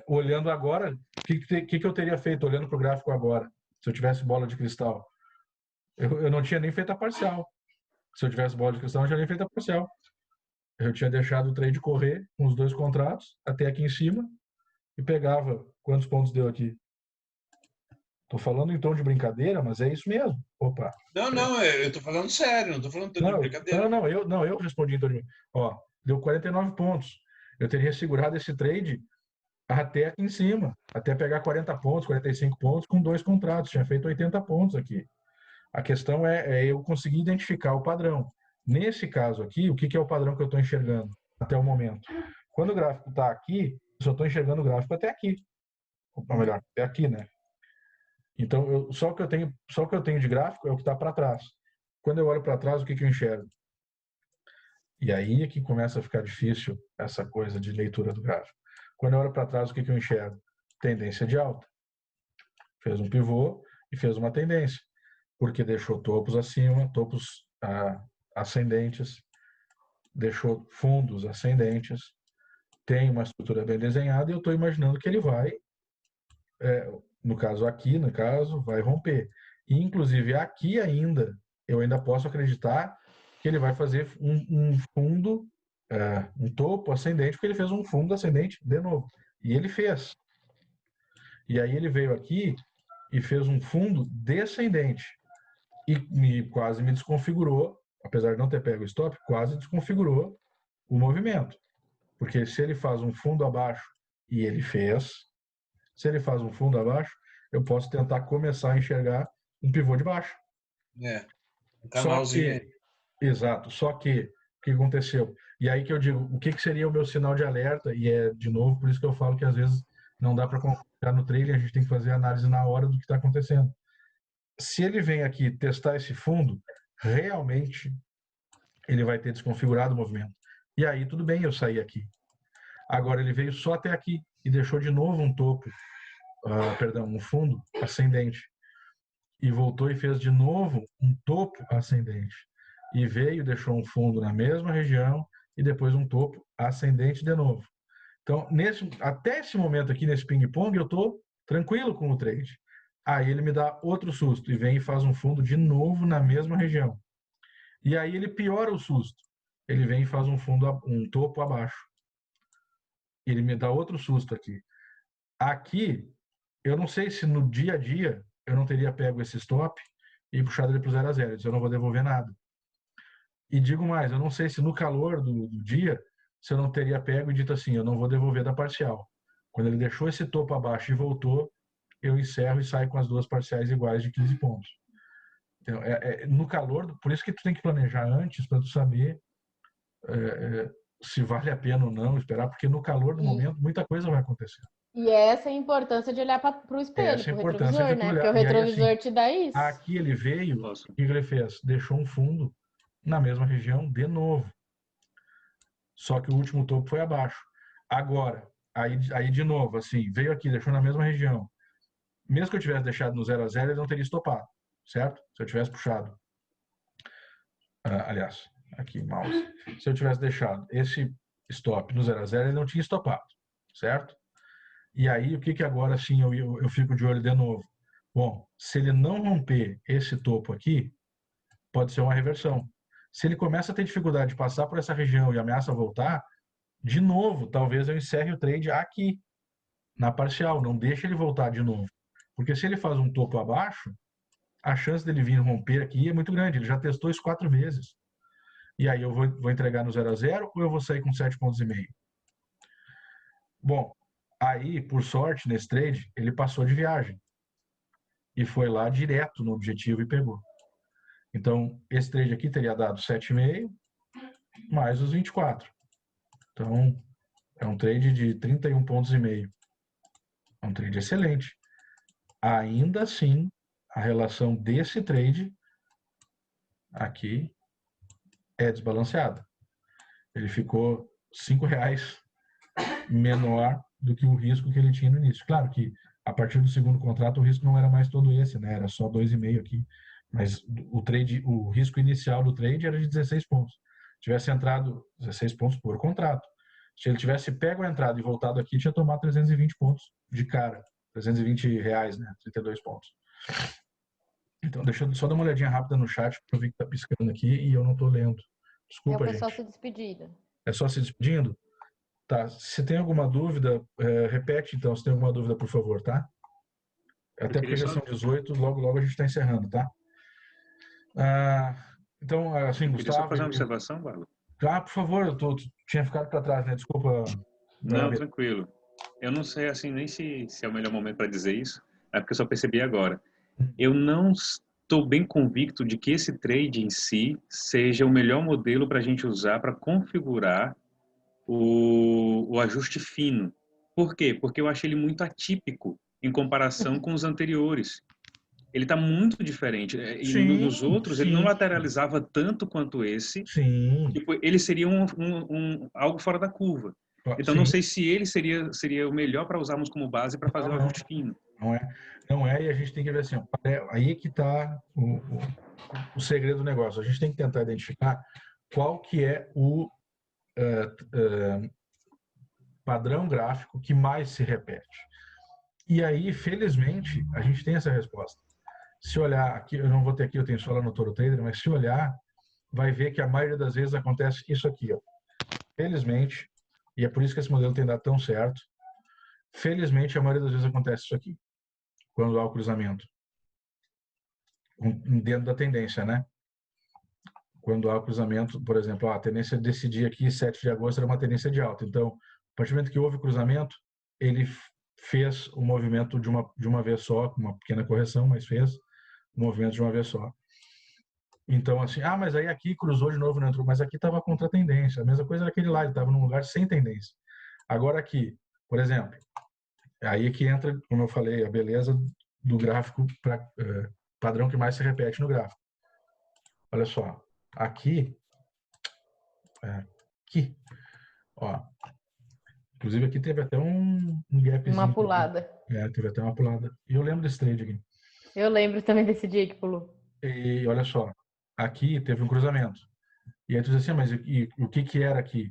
olhando agora, o que eu teria feito olhando para o gráfico agora, se eu tivesse bola de cristal? Eu não tinha nem feito a parcial. Se eu tivesse bola de cristal, eu não tinha nem feito a parcial. Eu tinha deixado o trade correr com os 2 contratos até aqui em cima e pegava quantos pontos deu aqui. Tô falando em tom de brincadeira, mas é isso mesmo. Opa. Não, eu tô falando sério, não tô falando de brincadeira. Eu respondi em tom de... Ó, deu 49 pontos. Eu teria segurado esse trade até aqui em cima, até pegar 40 pontos, 45 pontos com 2 contratos. Tinha feito 80 pontos aqui. A questão é eu conseguir identificar o padrão. Nesse caso aqui, o que é o padrão que eu estou enxergando até o momento? Quando o gráfico está aqui, eu só estou enxergando o gráfico até aqui. Ou melhor, até aqui, né? Então, só o que eu tenho de gráfico é o que está para trás. Quando eu olho para trás, o que eu enxergo? E aí é que começa a ficar difícil essa coisa de leitura do gráfico. Quando eu olho para trás, o que eu enxergo? Tendência de alta. Fez um pivô e fez uma tendência, porque deixou topos acima, topos ascendentes, deixou fundos ascendentes, tem uma estrutura bem desenhada e eu estou imaginando que ele vai, no caso, vai romper. E, inclusive, aqui ainda, eu ainda posso acreditar que ele vai fazer um fundo, um topo ascendente, porque ele fez um fundo ascendente de novo. E ele fez. E aí ele veio aqui e fez um fundo descendente. E quase me desconfigurou, apesar de não ter pego o stop, quase desconfigurou o movimento. Porque se ele faz um fundo abaixo, e ele fez, se ele faz um fundo abaixo, eu posso tentar começar a enxergar um pivô de baixo. Um canalzinho. Exato. Só que, o que aconteceu? E aí que eu digo, o que seria o meu sinal de alerta? E de novo, por isso que eu falo que às vezes não dá para confiar no trailer, a gente tem que fazer a análise na hora do que está acontecendo. Se ele vem aqui testar esse fundo, realmente ele vai ter desconfigurado o movimento. E aí tudo bem eu sair aqui. Agora ele veio só até aqui e deixou de novo um topo, um fundo ascendente. E voltou e fez de novo um topo ascendente. E veio, deixou um fundo na mesma região e depois um topo ascendente de novo. Então, até esse momento aqui, nesse ping-pong, eu estou tranquilo com o trade. Aí ele me dá outro susto e vem e faz um fundo de novo na mesma região. E aí ele piora o susto. Ele vem e faz um topo abaixo. Ele me dá outro susto aqui. Aqui, eu não sei se no dia a dia eu não teria pego esse stop e puxado ele para o 0 a 0. Eu não vou devolver nada. E digo mais, eu não sei se no calor do dia, se eu não teria pego e dito assim, eu não vou devolver da parcial. Quando ele deixou esse topo abaixo e voltou, eu encerro e saio com as duas parciais iguais de 15 pontos. Então, no calor, por isso que tu tem que planejar antes para tu saber se vale a pena ou não esperar, porque no calor do momento muita coisa vai acontecer. E essa é a importância de olhar para o espelho, para o retrovisor, né? Porque o retrovisor te dá isso. Aqui ele veio, o que ele fez? Deixou um fundo na mesma região de novo. Só que o último topo foi abaixo. Agora, aí de novo, assim, veio aqui, deixou na mesma região. Mesmo que eu tivesse deixado no 0 a 0, ele não teria estopado, certo? Se eu tivesse puxado. Aliás, aqui, mouse. Se eu tivesse deixado esse stop no 0 a 0, ele não tinha estopado, certo? E aí, o que agora sim eu fico de olho de novo? Bom, se ele não romper esse topo aqui, pode ser uma reversão. Se ele começa a ter dificuldade de passar por essa região e ameaça voltar, de novo, talvez eu encerre o trade aqui, na parcial, não deixe ele voltar de novo. Porque se ele faz um topo abaixo, a chance dele vir romper aqui é muito grande. Ele já testou isso 4 vezes. E aí eu vou entregar no 0 a 0 ou eu vou sair com 7,5 pontos? Bom, aí, por sorte, nesse trade, ele passou de viagem. E foi lá direto no objetivo e pegou. Então, esse trade aqui teria dado 7,5 mais os 24. Então, é um trade de 31,5 pontos. É um trade excelente. Ainda assim, a relação desse trade aqui é desbalanceada. Ele ficou R$5 menor do que o risco que ele tinha no início. Claro que a partir do segundo contrato o risco não era mais todo esse, né? Era só 2,5 aqui. Mas o risco inicial do trade era de 16 pontos. Se tivesse entrado 16 pontos por contrato. Se ele tivesse pego a entrada e voltado aqui, tinha tomado 320 pontos de cara. R$320, né? 32 pontos. Então, deixa eu só dar uma olhadinha rápida no chat, porque eu vi que tá piscando aqui e eu não tô lendo. Desculpa, gente. É o pessoal se despedindo. É só se despedindo? Tá. Se tem alguma dúvida, repete então, se tem alguma dúvida, por favor, tá? Até porque já são 18, logo a gente está encerrando, tá? Então, assim, Gustavo... Queria só fazer uma observação, Bárbara? Por favor, eu tinha ficado para trás, né? Desculpa. Não, tranquilo. Eu não sei, assim, nem se é o melhor momento para dizer isso, é porque eu só percebi agora. Eu não estou bem convicto de que esse trade em si seja o melhor modelo para a gente usar para configurar o ajuste fino. Por quê? Porque eu achei ele muito atípico em comparação com os anteriores. Ele está muito diferente. E nos Sim, outros, ele não sim, lateralizava tanto quanto esse. sim, Tipo, ele seria algo fora da curva. Então, não sim. sei se ele seria o melhor para usarmos como base para fazer Não, o não, ajuste fino. não é. Não é, e a gente tem que ver assim, ó, aí é que está o segredo do negócio. A gente tem que tentar identificar qual que é o padrão gráfico que mais se repete. E aí, felizmente, a gente tem essa resposta. Se olhar aqui, eu não vou ter aqui, eu tenho só lá no Toro Trader, mas se olhar, vai ver que a maioria das vezes acontece isso aqui, ó. Felizmente, e é por isso que esse modelo tem dado tão certo, felizmente a maioria das vezes acontece isso aqui, quando há o cruzamento. Dentro da tendência, né? Quando há o cruzamento, por exemplo, a tendência desse dia aqui, 7 de agosto, era uma tendência de alta. Então, a partir do momento que houve o cruzamento, ele fez o movimento de uma vez só, com uma pequena correção, mas fez o movimento de uma vez só. Então, assim, mas aí aqui cruzou de novo, não entrou, mas aqui estava contra a tendência. A mesma coisa era aquele lá, ele estava num lugar sem tendência. Agora aqui, por exemplo, aí é que entra, como eu falei, a beleza do gráfico padrão que mais se repete no gráfico. Olha só, aqui, ó, inclusive aqui teve até um gapzinho. Uma pulada. Teve até uma pulada. E eu lembro desse trade aqui. Eu lembro também desse dia que pulou. E olha só, aqui teve um cruzamento. E aí tu diz assim, mas o que era aqui?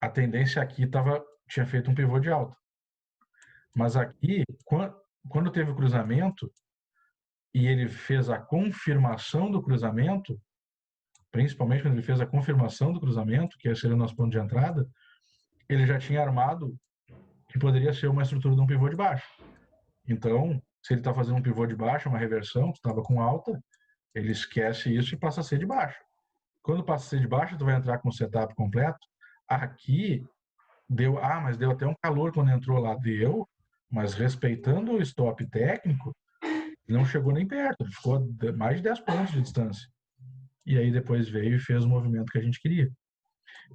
A tendência aqui tinha feito um pivô de alta. Mas aqui, quando teve o cruzamento e ele fez a confirmação do cruzamento, principalmente quando ele fez a confirmação do cruzamento, que seria o nosso ponto de entrada, ele já tinha armado que poderia ser uma estrutura de um pivô de baixo. Então, se ele está fazendo um pivô de baixo, uma reversão, tu estava com alta, ele esquece isso e passa a ser de baixo. Quando passa a ser de baixo, tu vai entrar com o setup completo. Aqui, mas deu até um calor quando entrou lá. Deu, mas respeitando o stop técnico, não chegou nem perto. Ele ficou mais de 10 pontos de distância. E aí depois veio e fez o movimento que a gente queria.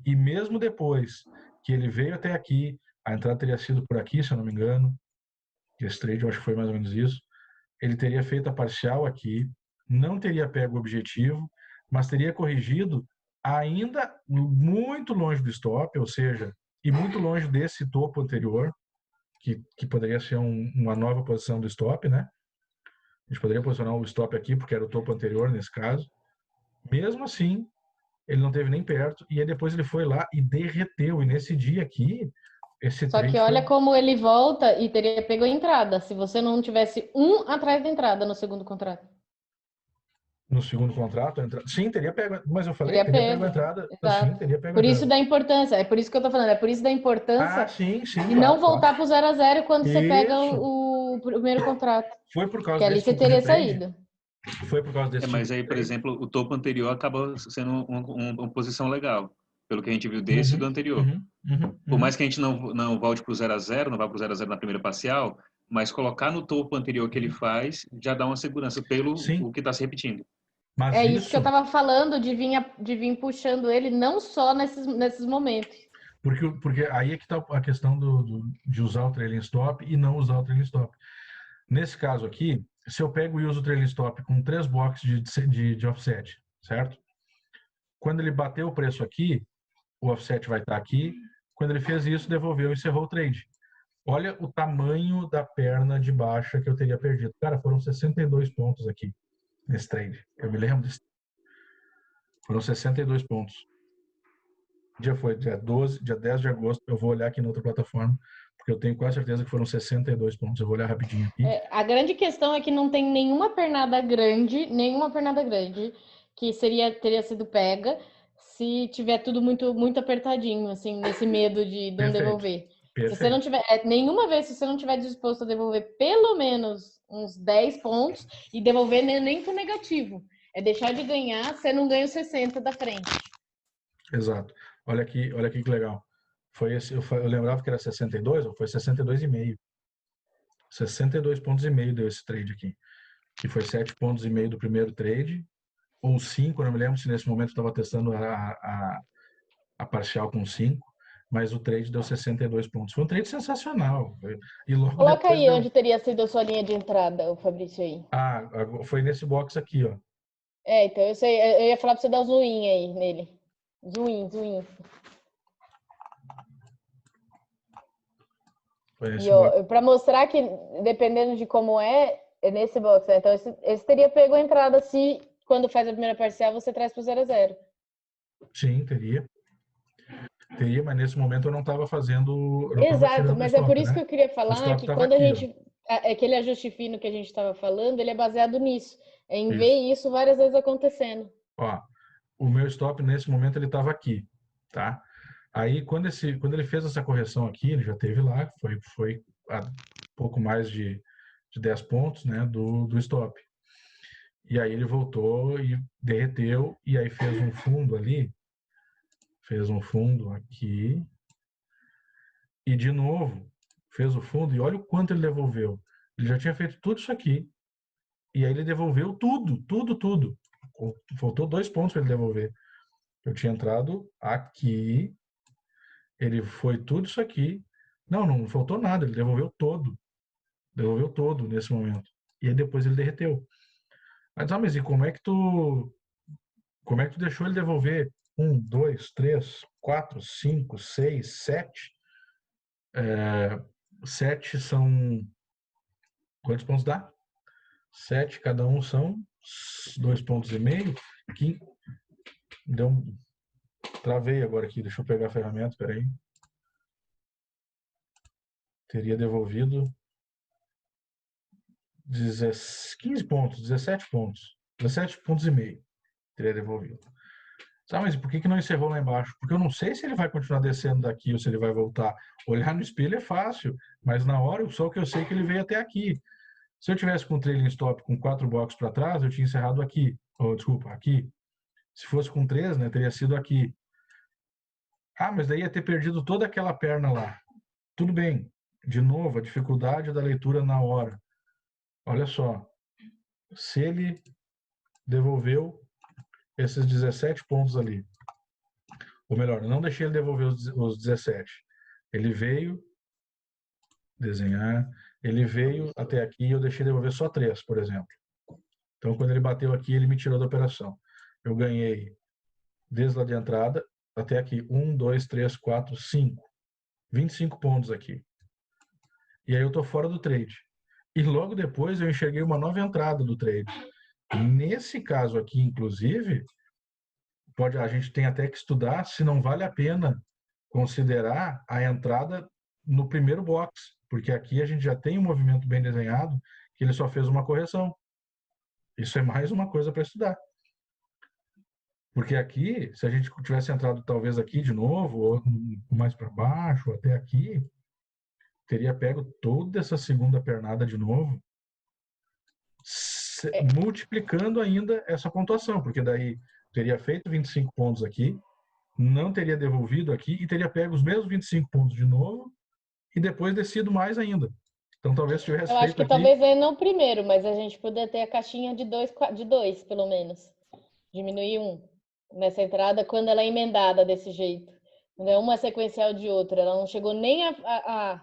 E mesmo depois que ele veio até aqui, a entrada teria sido por aqui, se eu não me engano. Esse trade eu acho que foi mais ou menos isso. Ele teria feito a parcial aqui, não teria pego o objetivo, mas teria corrigido ainda muito longe do stop, ou seja, e muito longe desse topo anterior, que poderia ser uma nova posição do stop, né? A gente poderia posicionar o stop aqui, porque era o topo anterior nesse caso. Mesmo assim, ele não teve nem perto, e aí depois ele foi lá e derreteu. E nesse dia aqui, esse Só trade que olha como ele volta e teria pego a entrada, se você não tivesse um atrás da entrada no segundo contrato. No segundo contrato, sim, teria pego, mas eu falei, Teria teria pego a pego. entrada, sim, Exato. teria pego a Por isso entrada. da importância, é por isso que eu tô falando, é por isso da importância Sim, de claro, não voltar pro 0 a 0 quando você pega Isso. o primeiro contrato. Foi por causa Que ali desse você tipo de teria trade. saído. Foi por causa desse tipo Mas de aí, por trade. exemplo, o topo anterior acaba sendo uma posição legal, pelo que a gente viu desse e do anterior. Por mais que a gente não volte para o 0 a 0, não vá para o 0 a 0 na primeira parcial, mas colocar no topo anterior que ele faz já dá uma segurança pelo o que está se repetindo. Mas É isso que eu tava falando, de vir puxando ele, não só nesses momentos. Porque aí é que está a questão de usar o trailing stop e não usar o trailing stop. Nesse caso aqui, se eu pego e uso o trailing stop com 3 blocos de offset, certo? Quando ele bateu o preço aqui, o offset vai estar aqui. Quando ele fez isso, devolveu e encerrou o trade. Olha o tamanho da perna de baixa que eu teria perdido. Cara, foram 62 pontos aqui nesse trade. Eu me lembro disso. Foram 62 pontos. Dia foi dia 10 de agosto. Eu vou olhar aqui na outra plataforma, porque eu tenho quase certeza que foram 62 pontos. Eu vou olhar rapidinho aqui. A grande questão é que não tem nenhuma pernada grande, que teria sido pega se tiver tudo muito, muito apertadinho, assim, nesse medo de não devolver. Se você não tiver, nenhuma vez, se você não tiver disposto a devolver pelo menos uns 10 pontos e devolver nem pro negativo. É deixar de ganhar, você não ganha os 60 da frente. Exato. Olha aqui que legal. Foi esse, eu lembrava que era 62, ou foi 62,5. 62 pontos e meio deu esse trade aqui. que foi 7,5 pontos do primeiro trade, ou 5, não me lembro se nesse momento estava testando a parcial com 5, mas o trade deu 62 pontos. Foi um trade sensacional. E logo Coloca depois aí onde teria sido a sua linha de entrada, o Fabrício aí. foi nesse box aqui, ó. Então eu sei, eu ia falar para você dar zoom in aí nele. Zoom in. E para mostrar que, dependendo de como é nesse box, né? Então esse teria pego a entrada se, quando faz a primeira parcial, você traz para o 0-0. Sim, teria, mas nesse momento eu não estava fazendo. Exato, mas é por isso, né, que eu queria O falar stop que tava quando a aqui, gente. Aquele ajuste fino que a gente estava falando, ele é baseado nisso. Em Isso. ver isso várias vezes acontecendo. Ó, o meu stop nesse momento ele estava aqui, tá? Aí quando ele fez essa correção aqui, ele já teve lá, foi a pouco mais de 10 pontos, né, do stop. E aí ele voltou e derreteu e aí fez um fundo ali, fez um fundo aqui e de novo fez o fundo e olha o quanto ele devolveu. Ele já tinha feito tudo isso aqui e aí ele devolveu tudo. Faltou 2 pontos para ele devolver. Eu tinha entrado aqui, ele foi tudo isso aqui. Não faltou nada, ele devolveu todo nesse momento. E aí depois ele derreteu. Mas e como é que tu deixou ele devolver 1, 2, 3, 4, 5, 6, 7? 7 são... Quantos pontos dá? 7, cada um são 2,5 pontos. Aqui, travei agora aqui, deixa eu pegar a ferramenta, peraí. Teria devolvido 15 pontos, 17 pontos. 17,5 pontos teria devolvido. Mas por que não encerrou lá embaixo? Porque eu não sei se ele vai continuar descendo daqui ou se ele vai voltar. Olhar no espelho é fácil, mas na hora, só que eu sei que ele veio até aqui. Se eu tivesse com o trailing stop com 4 blocos para trás, eu tinha encerrado aqui. Desculpa, aqui. Se fosse com 3, né, teria sido aqui. Mas daí ia ter perdido toda aquela perna lá. Tudo bem. De novo, a dificuldade da leitura na hora. Olha só. Se ele devolveu esses 17 pontos ali, ou melhor, não deixei ele devolver os 17. Ele veio desenhar, ele veio até aqui e eu deixei devolver só 3, por exemplo. Então, quando ele bateu aqui, ele me tirou da operação. Eu ganhei desde lá de entrada até aqui 1, 2, 3, 4, 5. 25 pontos aqui. E aí eu tô fora do trade. E logo depois eu enxerguei uma nova entrada do trade. Nesse caso aqui, inclusive, a gente tem até que estudar se não vale a pena considerar a entrada no primeiro box, porque aqui a gente já tem um movimento bem desenhado que ele só fez uma correção. Isso é mais uma coisa para estudar. Porque aqui, se a gente tivesse entrado talvez aqui de novo, ou mais para baixo, ou até aqui, teria pego toda essa segunda pernada de novo, multiplicando ainda essa pontuação, porque daí teria feito 25 pontos aqui, não teria devolvido aqui e teria pego os mesmos 25 pontos de novo e depois descido mais ainda. Então talvez tivesse feito. Eu acho que aqui... talvez não primeiro, mas a gente poderia ter a caixinha de dois, pelo menos. Diminuir 1 nessa entrada quando ela é emendada desse jeito. Quando é uma sequencial de outra. Ela não chegou nem a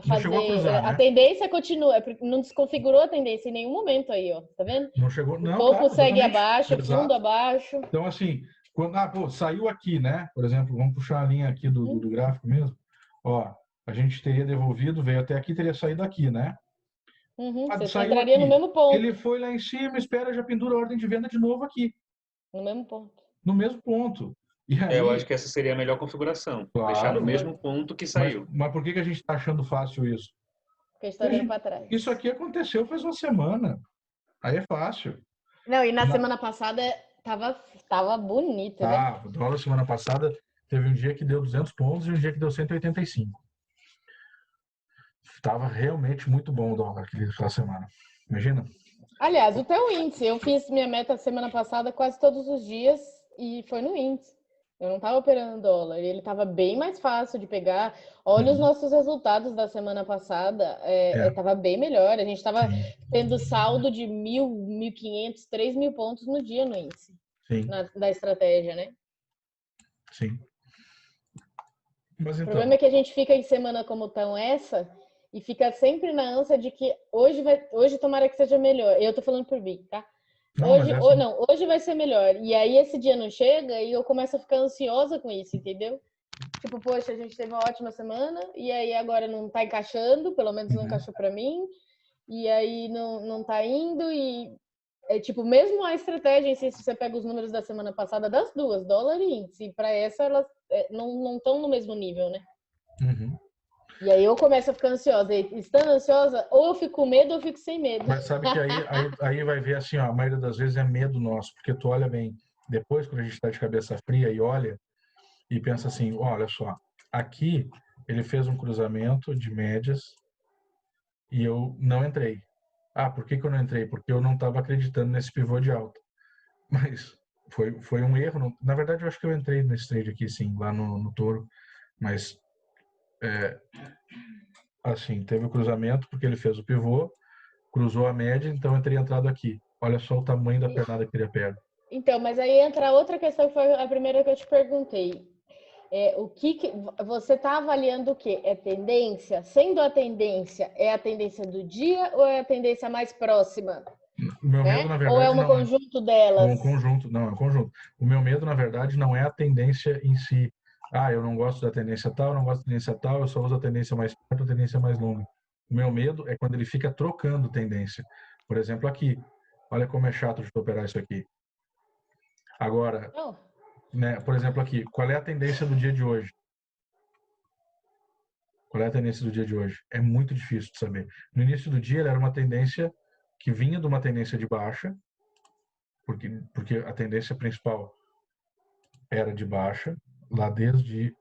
fazer. Não chegou a cruzar, a né? tendência continua. Não desconfigurou a tendência em nenhum momento aí, ó. Tá vendo? Não chegou, não. O topo claro, segue exatamente. abaixo, o fundo Exato. abaixo. Então, assim, quando saiu aqui, né? Por exemplo, vamos puxar a linha aqui do gráfico mesmo. Ó, a gente teria devolvido, veio até aqui, teria saído aqui, né? Você entraria aqui no mesmo ponto. Ele foi lá em cima, espera, já pendura a ordem de venda de novo aqui. No mesmo ponto. No mesmo ponto. E aí, eu acho que essa seria a melhor configuração. Claro, deixar no mesmo ponto que saiu. Mas por que a gente está achando fácil isso? Porque a gente está olhando para trás. Isso aqui aconteceu faz uma semana. Aí é fácil. Não, e na semana passada tava bonito, né? O dólar semana passada teve um dia que deu 200 pontos e um dia que deu 185. Estava realmente muito bom o dólar aquela semana. Imagina. Aliás, o teu índice. Eu fiz minha meta semana passada quase todos os dias e foi no índice. Eu não estava operando dólar, e ele estava bem mais fácil de pegar. Olha os nossos resultados da semana passada, estava bem melhor. A gente estava sim, tendo saldo de 1.500, 3.000 pontos no dia no índice, sim, da estratégia, né? sim. Mas O então, problema é que a gente fica em semana como tão essa e fica sempre na ânsia de que hoje tomara que seja melhor. Eu tô falando por mim, tá? não, mas essa, Hoje vai ser melhor. E aí esse dia não chega e eu começo a ficar ansiosa com isso, entendeu? Tipo, poxa, a gente teve uma ótima semana e aí agora não tá encaixando, pelo menos não encaixou para mim. E aí não tá indo e é tipo, mesmo a estratégia em si, se você pega os números da semana passada das duas, dólar e índice, para essa elas não estão no mesmo nível, né? uhum. E aí eu começo a ficar ansiosa. E estando ansiosa, ou eu fico com medo ou eu fico sem medo. Mas sabe que aí vai ver assim, ó, a maioria das vezes é medo nosso, porque tu olha bem, depois quando a gente está de cabeça fria e olha e pensa assim, olha só, aqui ele fez um cruzamento de médias e eu não entrei. Ah, por que que eu não entrei? Porque eu não estava acreditando nesse pivô de alta. Mas foi um erro. Na verdade, eu acho que eu entrei nesse trade aqui, sim, lá no Toro. Mas, assim, teve o cruzamento porque ele fez o pivô, cruzou a média, então eu teria entrado aqui. Olha só o tamanho da pernada que ele pega. Então, mas aí entra outra questão que foi a primeira que eu te perguntei. O que você está avaliando o quê? É tendência? Sendo a tendência, é a tendência do dia ou é a tendência mais próxima? O meu Né? medo, na Ou é verdade, um não é. conjunto É delas? um conjunto, não, é um conjunto. O meu medo, na verdade, não é a tendência em si. Ah, eu não gosto da tendência tal, não gosto da tendência tal, eu só uso a tendência mais perto, a tendência mais longa. O meu medo é quando ele fica trocando tendência. Por exemplo, aqui. Olha como é chato de operar isso aqui. Agora, Não. né, por exemplo, aqui, qual é a tendência do dia de hoje? Qual é a tendência do dia de hoje? É muito difícil de saber. No início do dia, ela era uma tendência que vinha de uma tendência de baixa, porque a tendência principal era de baixa, lá desde.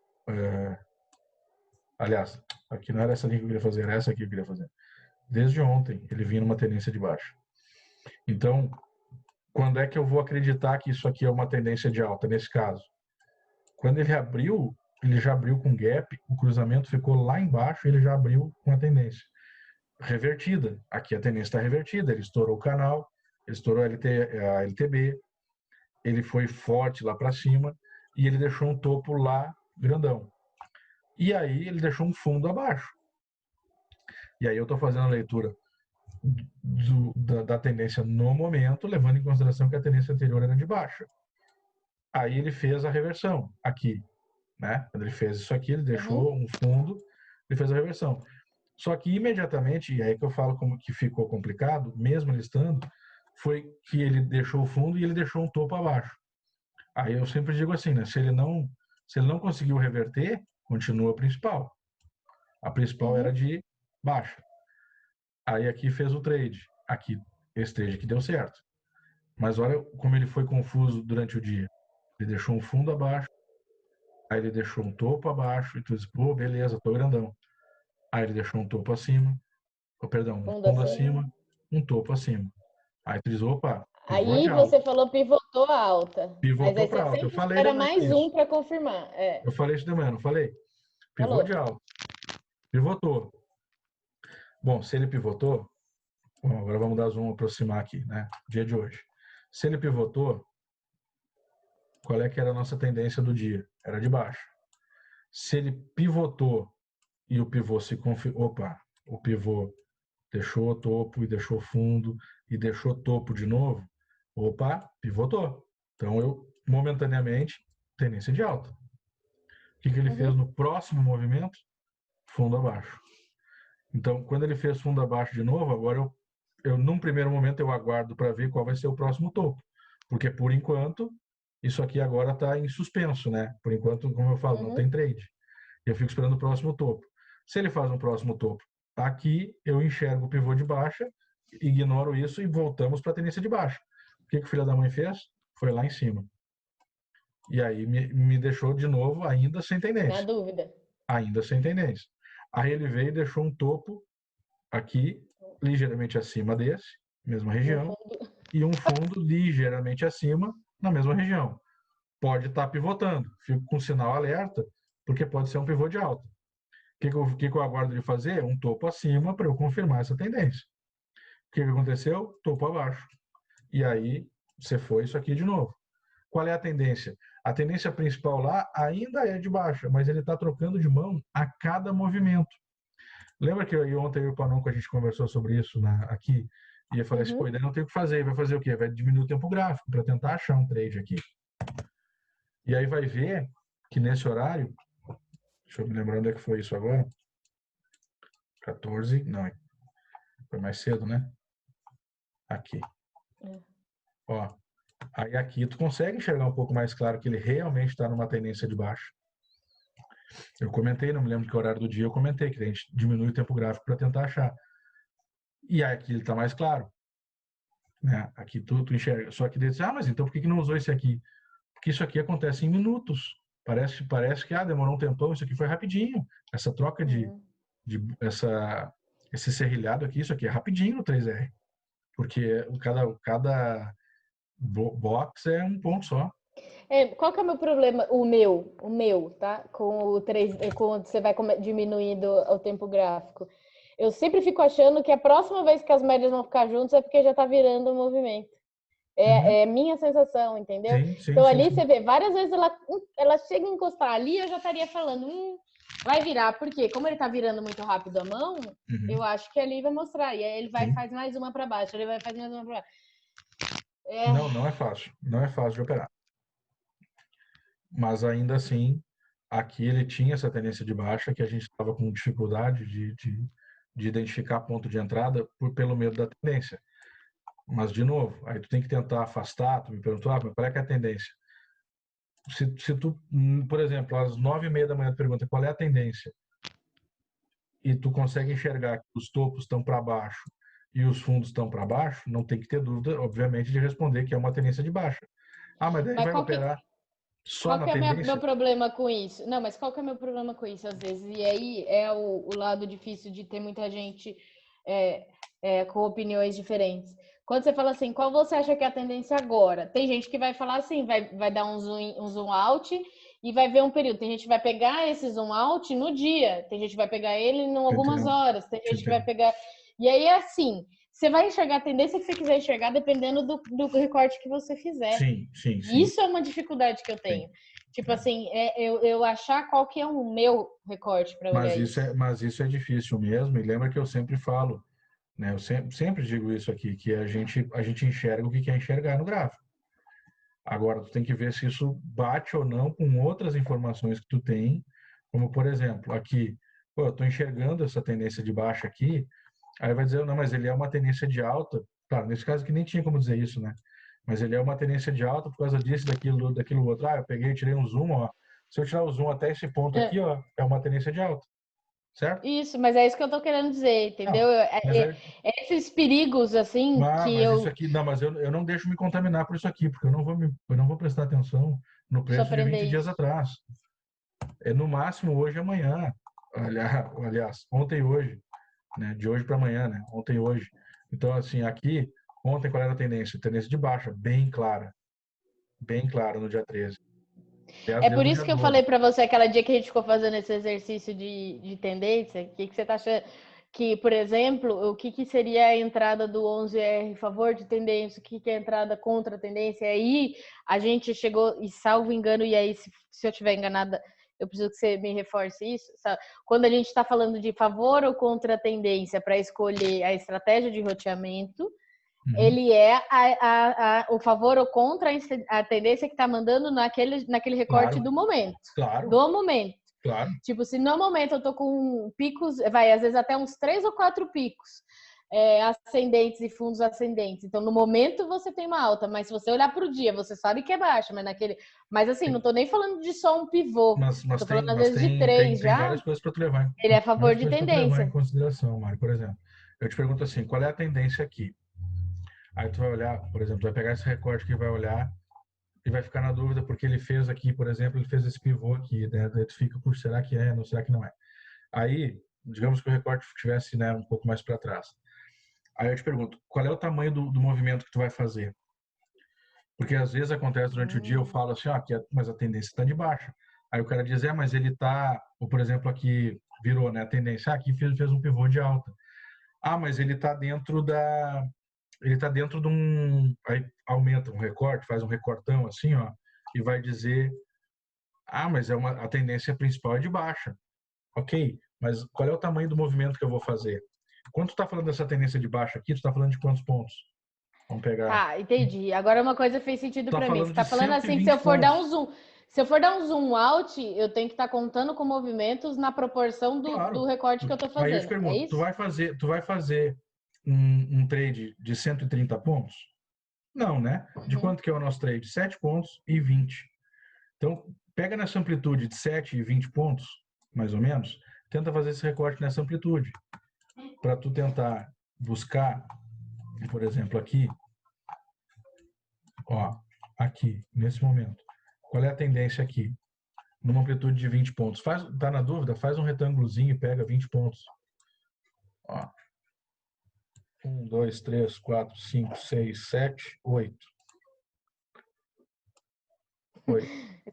Aliás, aqui não era essa linha que eu queria fazer, era essa aqui que eu queria fazer. Desde ontem, ele vinha numa tendência de baixa. Então, quando é que eu vou acreditar que isso aqui é uma tendência de alta, nesse caso? Quando ele já abriu com gap, o cruzamento ficou lá embaixo e ele já abriu com a tendência revertida. Aqui a tendência está revertida, ele estourou o canal, ele estourou a LTB, ele foi forte lá para cima e ele deixou um topo lá grandão. E aí ele deixou um fundo abaixo. E aí eu estou fazendo a leitura da tendência no momento, levando em consideração que a tendência anterior era de baixa. Aí ele fez a reversão aqui, né? Quando ele fez isso aqui, ele deixou um fundo, ele fez a reversão. Só que imediatamente, e aí que eu falo como que ficou complicado, mesmo ele estando, foi que ele deixou o fundo e ele deixou um topo abaixo. Aí eu sempre digo assim, né? Se ele não conseguiu reverter, continua a principal. A principal era de baixa. Aí aqui fez o trade. Aqui, esse trade aqui deu certo. Mas olha como ele foi confuso durante o dia. Ele deixou um fundo abaixo, aí ele deixou um topo abaixo, e tu diz, pô, beleza, tô grandão. Aí ele deixou um topo acima, perdão, um fundo acima, um topo acima. Aí tu diz, opa, pivô de Aí alta. você falou pivotou a alta. Mas Pivotou aí para você alta. Eu sempre falei de espera manhã mais um isso. para confirmar. Eu falei isso de manhã, não falei? Pivô Falou. de alta. Pivotou. Bom, se ele pivotou, bom, agora vamos dar zoom, aproximar aqui, né? Dia de hoje. Se ele pivotou, qual é que era a nossa tendência do dia? Era de baixo. Se ele pivotou e o pivô se confirmou, opa, o pivô deixou topo e deixou fundo e deixou topo de novo, opa, pivotou. Então eu, momentaneamente, tendência de alta. O que ele fez no próximo movimento? Fundo abaixo. Então, quando ele fez fundo abaixo de novo, agora num primeiro momento, eu aguardo para ver qual vai ser o próximo topo. Porque, por enquanto, isso aqui agora está em suspenso, né? Por enquanto, como eu falo, não tem trade. Eu fico esperando o próximo topo. Se ele faz um próximo topo aqui, eu enxergo o pivô de baixa, ignoro isso e voltamos para a tendência de baixa. O que o filho da mãe fez? Foi lá em cima. E aí me deixou de novo ainda sem Na tendência. dúvida. Ainda sem tendência. Aí ele veio e deixou um topo aqui, ligeiramente acima desse, mesma região, e um fundo ligeiramente acima, na mesma região. pode estar pivotando. Fico com sinal alerta, porque pode ser um pivô de alta. O que eu aguardo de fazer? Um topo acima para eu confirmar essa tendência. O que aconteceu? Topo abaixo. E aí, você foi isso aqui de novo. Qual é a tendência? A tendência principal lá ainda é de baixa, mas ele está trocando de mão a cada movimento. Lembra que ontem eu e o Panonco a gente conversou sobre isso aqui? E eu falei assim, pô, ainda não tem o que fazer. Vai fazer o quê? Vai diminuir o tempo gráfico para tentar achar um trade aqui. E aí vai ver que nesse horário, deixa eu me lembrar onde é que foi isso agora. 14, não, foi mais cedo, né? Aqui. Ó, aí aqui tu consegue enxergar um pouco mais claro que ele realmente está numa tendência de baixa. Eu comentei, não me lembro que horário do dia eu comentei, que a gente diminui o tempo gráfico para tentar achar. E aí aqui ele está mais claro. Né? Aqui tu enxerga. Só que diz, mas então por que não usou esse aqui? Porque isso aqui acontece em minutos. Parece que demorou um tempão, isso aqui foi rapidinho. Essa troca esse serrilhado aqui, isso aqui é rapidinho no 3R. Porque cada box é um ponto só. Qual que é o meu problema? O meu, tá? Com o 3, quando você vai diminuindo o tempo gráfico. Eu sempre fico achando que a próxima vez que as médias vão ficar juntas é porque já tá virando o movimento. É minha sensação, entendeu? Sim, então ali você vê, várias vezes ela chega a encostar ali, eu já estaria falando, vai virar, porque como ele tá virando muito rápido a mão, eu acho que ali vai mostrar. E aí ele vai faz mais uma para baixo, ele vai fazer mais uma para baixo. Não é fácil. Não é fácil de operar. Mas ainda assim, aqui ele tinha essa tendência de baixa que a gente estava com dificuldade de identificar ponto de entrada pelo medo da tendência. Mas, de novo, aí tu tem que tentar afastar, tu me perguntou, mas qual é que é a tendência? Se tu, por exemplo, às 9h30 da manhã tu pergunta qual é a tendência e tu consegue enxergar que os topos estão para baixo e os fundos estão para baixo, não tem que ter dúvida, obviamente, de responder que é uma tendência de baixa. Mas daí vai operar só na tendência? Qual que é o meu problema com isso? Não, mas qual que é o meu problema com isso, às vezes? E aí é o lado difícil de ter muita gente com opiniões diferentes. Quando você fala assim, qual você acha que é a tendência agora? Tem gente que vai falar assim, vai dar um zoom out e vai ver um período. Tem gente que vai pegar esse zoom out no dia, tem gente que vai pegar ele em algumas horas, tem gente que vai pegar... E aí é assim, você vai enxergar a tendência que você quiser enxergar dependendo do recorte que você fizer. Sim. Isso é uma dificuldade que eu tenho. Tipo assim, eu achar qual que é o meu recorte para olhar isso. Mas isso é difícil mesmo, e lembra que eu sempre falo, né? Eu sempre digo isso aqui, que a gente enxerga o que quer enxergar no gráfico. Agora, tu tem que ver se isso bate ou não com outras informações que tu tem, como, por exemplo, aqui, eu estou enxergando essa tendência de baixa aqui, aí vai dizer, não, mas ele é uma tendência de alta. Claro, nesse caso aqui nem tinha como dizer isso, né? Mas ele é uma tendência de alta por causa disso, daquilo outro. Eu peguei, tirei um zoom, ó. Se eu tirar o zoom até esse ponto aqui, ó, é uma tendência de alta. Certo? Isso, mas é isso que eu tô querendo dizer, entendeu? Esses perigos, assim, isso aqui, não, mas eu não deixo me contaminar por isso aqui, porque eu não vou prestar atenção no preço de 20 dias atrás. É no máximo hoje e amanhã. Aliás, ontem e hoje, né? De hoje para amanhã, né? Ontem e hoje. Então, assim, aqui, ontem qual era a tendência? Tendência de baixa, bem clara no dia 13. É por isso que eu falei para você aquela dia que a gente ficou fazendo esse exercício de tendência. O que você está achando? Que, por exemplo, o que seria a entrada do 11R a favor de tendência? O que é a entrada contra a tendência? E aí a gente chegou, e salvo engano, e aí se eu estiver enganada, eu preciso que você me reforce isso. Sabe? Quando a gente está falando de favor ou contra a tendência para escolher a estratégia de roteamento, ele é o favor ou contra a tendência que está mandando naquele recorte do momento. Claro. Do momento. Claro. Tipo, se no momento eu tô com picos, às vezes até uns 3 ou 4 picos ascendentes e fundos ascendentes. Então, no momento você tem uma alta, mas se você olhar para o dia, você sabe que é baixa, mas assim, não tô nem falando de só um pivô. Tô falando, às vezes, de 3 já. Tem várias coisas para tu levar. Ele é a favor de tendência. Levar em consideração, Mário. Por exemplo, eu te pergunto assim, qual é a tendência aqui? Aí tu vai olhar, por exemplo, vai pegar esse recorte que vai olhar e vai ficar na dúvida porque ele fez aqui, por exemplo, ele fez esse pivô aqui, né? Daí tu fica, por será que é, não será que não é? Aí, digamos que o recorte estivesse, né, um pouco mais para trás. Aí eu te pergunto, qual é o tamanho do movimento que tu vai fazer? Porque às vezes acontece durante o dia, eu falo assim, mas a tendência está de baixa. Aí o cara diz, mas ele está, ou por exemplo, aqui virou, né, a tendência, aqui fez um pivô de alta. Mas ele está dentro de um, aí aumenta um recorte, faz um recortão assim, ó, e vai dizer, mas a tendência principal é de baixa. Ok, mas qual é o tamanho do movimento que eu vou fazer? Quando tu está falando dessa tendência de baixa aqui, tu está falando de quantos pontos? Vamos pegar. Entendi. Agora uma coisa fez sentido para mim. Você está falando assim que se eu for dar um zoom out, eu tenho que estar contando com movimentos na proporção do recorte que eu estou fazendo. Aí eu te pergunto, é isso? tu vai fazer um trade de 130 pontos? Não, né? De quanto que é o nosso trade? 7 pontos e 20. Então, pega nessa amplitude de 7 e 20 pontos, mais ou menos, tenta fazer esse recorte nessa amplitude, para tu tentar buscar, por exemplo, aqui, aqui, nesse momento, qual é a tendência aqui? Numa amplitude de 20 pontos. Tá na dúvida? Faz um retângulozinho e pega 20 pontos. 1, 2, 3, 4, 5, 6, 7, 8.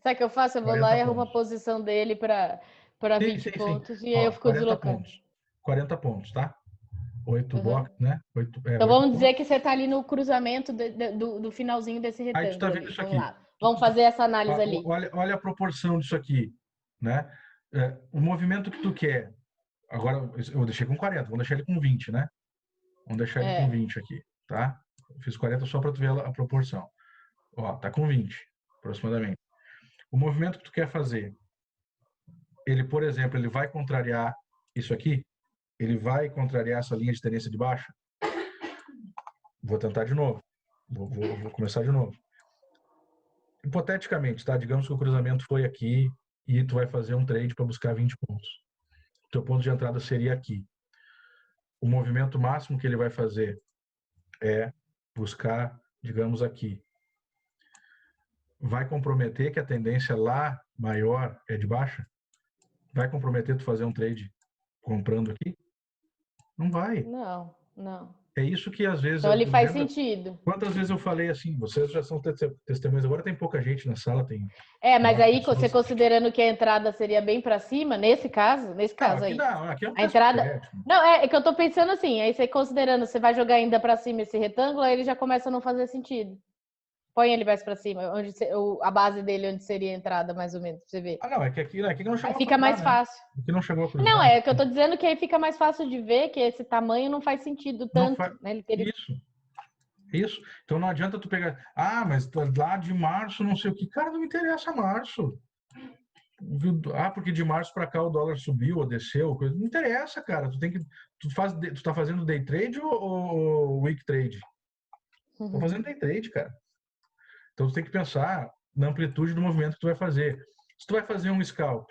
Sabe o que eu faço? Eu vou lá e arrumo a posição dele para 20 pontos e aí eu fico deslocando. 40 pontos, tá? 8 box, né? Então vamos dizer que você está ali no cruzamento do finalzinho desse retângulo. Aí tu tá vendo isso aqui. Vamos fazer essa análise ali. Olha a proporção disso aqui, né? O movimento que tu quer. Agora, eu deixei com 40, vamos deixar ele com 20, né? Vamos deixar ele com 20 aqui, tá? Eu fiz 40 só para tu ver a proporção. Tá com 20, aproximadamente. O movimento que tu quer fazer, ele, por exemplo, ele vai contrariar isso aqui? Ele vai contrariar essa linha de tendência de baixa? Vou tentar de novo. Vou começar de novo. Hipoteticamente, tá? Digamos que o cruzamento foi aqui e tu vai fazer um trade para buscar 20 pontos. O teu ponto de entrada seria aqui. O movimento máximo que ele vai fazer é buscar, digamos, aqui. Vai comprometer que a tendência lá maior é de baixa? Vai comprometer tu fazer um trade comprando aqui? Não vai. Não. É isso que às vezes... Então ele faz sentido. Quantas vezes eu falei assim, vocês já são testemunhas, agora tem pouca gente na sala, tem... Mas aí você considerando que a entrada seria bem para cima, nesse caso aí. Não, aqui é um a entrada... Não, é que eu tô pensando assim, aí você considerando, você vai jogar ainda para cima esse retângulo, aí ele já começa a não fazer sentido. Põe ele mais para cima, a base dele, onde seria a entrada, mais ou menos, pra você ver. Não, é que aqui não chegou aí fica mais fácil. Aqui não chegou a cruzar. Não, é que eu tô dizendo que aí fica mais fácil de ver que esse tamanho não faz sentido tanto. Né? Isso. Então não adianta tu pegar... mas lá de março, não sei o que. Cara, não me interessa março. Porque de março para cá o dólar subiu ou desceu. Não interessa, cara. Tu tá fazendo day trade ou week trade? Tô fazendo day trade, cara. Então, tu tem que pensar na amplitude do movimento que tu vai fazer. Se tu vai fazer um scalp,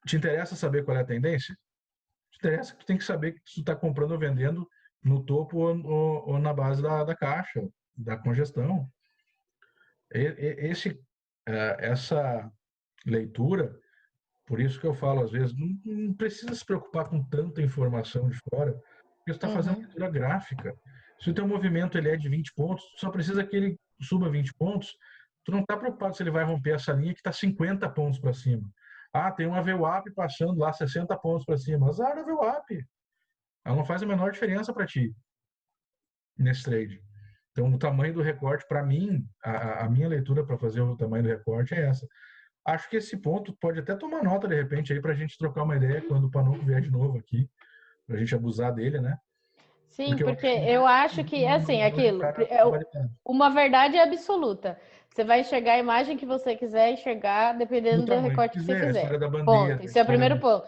te interessa saber qual é a tendência? Te interessa que tu tem que saber que tu está comprando ou vendendo no topo ou na base da caixa, da congestão. Essa leitura, por isso que eu falo, às vezes, não precisa se preocupar com tanta informação de fora, porque tu está fazendo leitura gráfica. Se o teu movimento ele é de 20 pontos, tu só precisa que ele suba 20 pontos, tu não está preocupado se ele vai romper essa linha que está 50 pontos para cima. Tem uma VWAP passando lá 60 pontos para cima. Azar da VWAP. Ela não faz a menor diferença para ti nesse trade. Então, o tamanho do recorte, para mim, a minha leitura para fazer o tamanho do recorte é essa. Acho que esse ponto pode até tomar nota, de repente, aí para a gente trocar uma ideia quando o Panuco vier de novo aqui, para a gente abusar dele, né? Sim, porque eu acho que, assim, aquilo, uma verdade absoluta. Você vai enxergar a imagem que você quiser enxergar, dependendo do recorte que você quiser. A história da bandeira, esse é o primeiro ponto.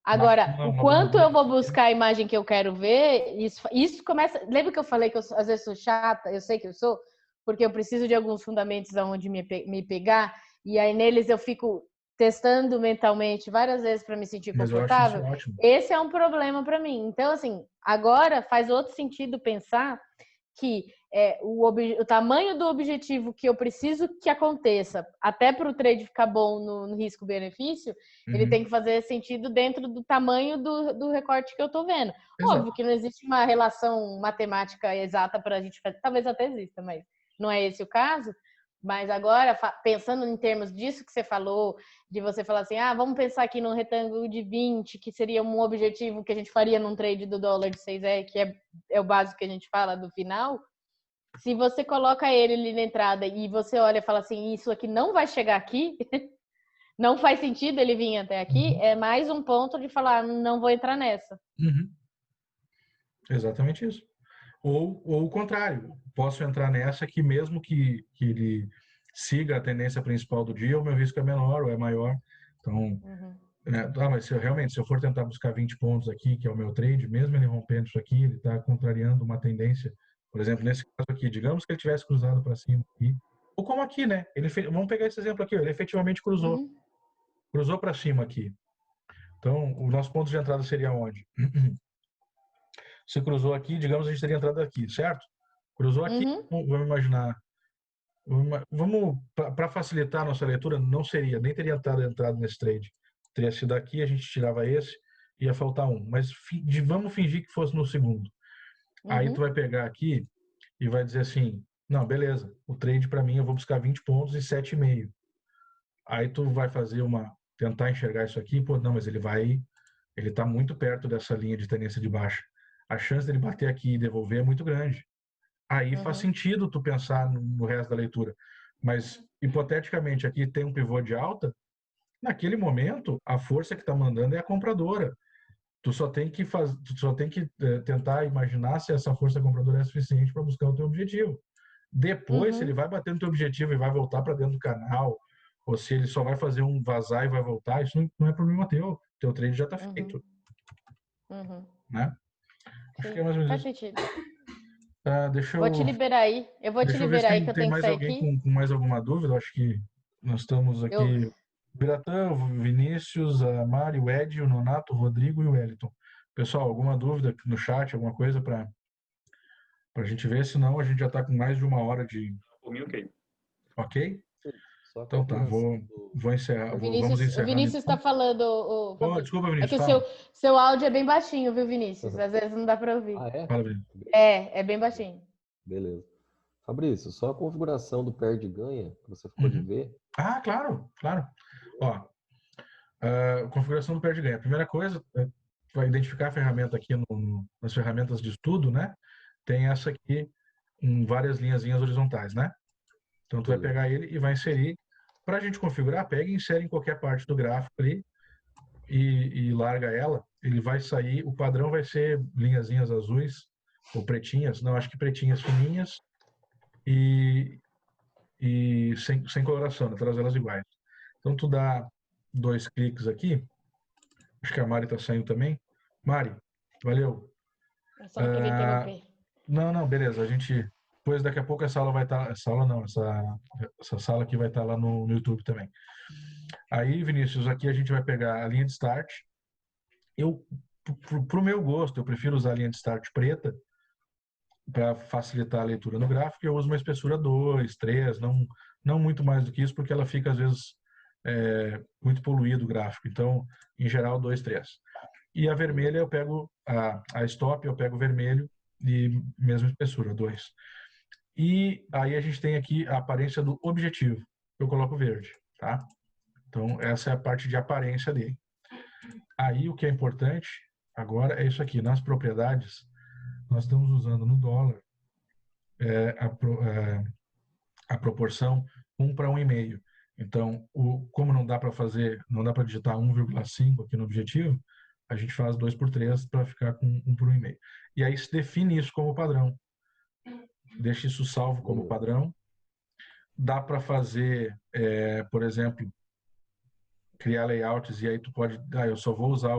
Agora, o quanto eu vou buscar a imagem que eu quero ver, isso começa... Lembra que eu falei que eu às vezes sou chata? Eu sei que eu sou, porque eu preciso de alguns fundamentos aonde me pegar, e aí neles eu fico testando mentalmente várias vezes para me sentir confortável. Esse é um problema para mim. Então, assim, agora faz outro sentido pensar que o tamanho do objetivo que eu preciso que aconteça, até para o trade ficar bom no risco-benefício, ele tem que fazer sentido dentro do tamanho do recorte que eu estou vendo. Exato. Óbvio que não existe uma relação matemática exata para a gente fazer, talvez até exista, mas não é esse o caso. Mas agora, pensando em termos disso que você falou, de você falar assim, vamos pensar aqui num retângulo de 20, que seria um objetivo que a gente faria num trade do dólar de 6E, que é o básico que a gente fala do final. Se você coloca ele ali na entrada e você olha e fala assim, isso aqui não vai chegar aqui, não faz sentido ele vir até aqui, é mais um ponto de falar, não vou entrar nessa. Exatamente isso. Ou o contrário, posso entrar nessa que mesmo que ele siga a tendência principal do dia, o meu risco é menor ou é maior. Então, mas se eu for tentar buscar 20 pontos aqui, que é o meu trade, mesmo ele rompendo isso aqui, ele está contrariando uma tendência. Por exemplo, nesse caso aqui, digamos que ele tivesse cruzado para cima aqui, ou como aqui, né? Vamos pegar esse exemplo aqui, ele efetivamente cruzou. Cruzou para cima aqui. Então, o nosso ponto de entrada seria onde? Se cruzou aqui, digamos, a gente teria entrado aqui, certo? Cruzou aqui, vamos imaginar. Para facilitar a nossa leitura, não seria, nem teria entrado nesse trade. Teria sido aqui, a gente tirava esse, ia faltar um. Mas vamos fingir que fosse no segundo. Aí tu vai pegar aqui e vai dizer assim, não, beleza, o trade para mim eu vou buscar 20 pontos e 7,5. Aí tu vai fazer tentar enxergar isso aqui, pô, não, mas ele tá muito perto dessa linha de tendência de baixa. A chance dele bater aqui e devolver é muito grande. Aí faz sentido tu pensar no resto da leitura. Mas, hipoteticamente, aqui tem um pivô de alta, naquele momento, a força que está mandando é a compradora. Tu só tem que tentar imaginar se essa força compradora é suficiente para buscar o teu objetivo. Depois, se ele vai bater no teu objetivo e vai voltar para dentro do canal, ou se ele só vai fazer um vazar e vai voltar, isso não é problema teu. Teu trade já está feito. Né? Acho que é mais ou menos isso. Faz sentido. Vou te liberar aí. Eu vou te liberar aí que eu tenho que sair aqui. Tem mais alguém com mais alguma dúvida? Acho que nós estamos aqui. Biratã, o Vinícius, a Mari, o Ed, o Nonato, o Rodrigo e o Wellington. Pessoal, alguma dúvida no chat, alguma coisa para a gente ver? Senão a gente já está com mais de 1 hora de... Por mim, ok. Ok? Então tá, vou encerrar. Vamos encerrar. O Vinícius está falando. Desculpa, Vinícius. É que seu áudio é bem baixinho, viu, Vinícius? Às vezes não dá para ouvir. É? Fala, Vinícius. É bem baixinho. Beleza. Fabrício, só a configuração do perde e ganha, que você ficou de ver. Claro. Ó, configuração do perde e ganha. A primeira coisa, vai identificar a ferramenta aqui nas ferramentas de estudo, né? Tem essa aqui em várias linhazinhas horizontais, né? Então, tu vai pegar ele e vai inserir. Para a gente configurar, pega e insere em qualquer parte do gráfico ali e larga ela. Ele vai sair, o padrão vai ser linhazinhas azuis ou pretinhas, não, acho que pretinhas fininhas e sem coloração, todas elas iguais. Então, tu dá 2 cliques aqui. Acho que a Mari está saindo também. Mari, valeu. Eu só não queria interromper. Não, beleza. A gente... Depois, daqui a pouco, essa sala aqui vai estar lá no YouTube também. Aí, Vinícius, aqui a gente vai pegar a linha de start. Pro meu gosto, eu prefiro usar a linha de start preta para facilitar a leitura no gráfico. Eu uso uma espessura 2, 3, não muito mais do que isso, porque ela fica, às vezes, muito poluído o gráfico. Então, em geral, 2, 3. E a vermelha, eu pego a stop, eu pego o vermelho e mesma espessura, 2. E aí a gente tem aqui a aparência do objetivo. Eu coloco verde, tá? Então, essa é a parte de aparência dele. Aí, o que é importante agora é isso aqui. Nas propriedades, nós estamos usando no dólar a proporção 1 para 1,5. Então, como não dá para digitar 1,5 aqui no objetivo, a gente faz 2 por 3 para ficar com 1 por 1,5. E aí se define isso como padrão. Deixa isso salvo como padrão. Dá para fazer, por exemplo, criar layouts, e aí tu pode... eu só vou usar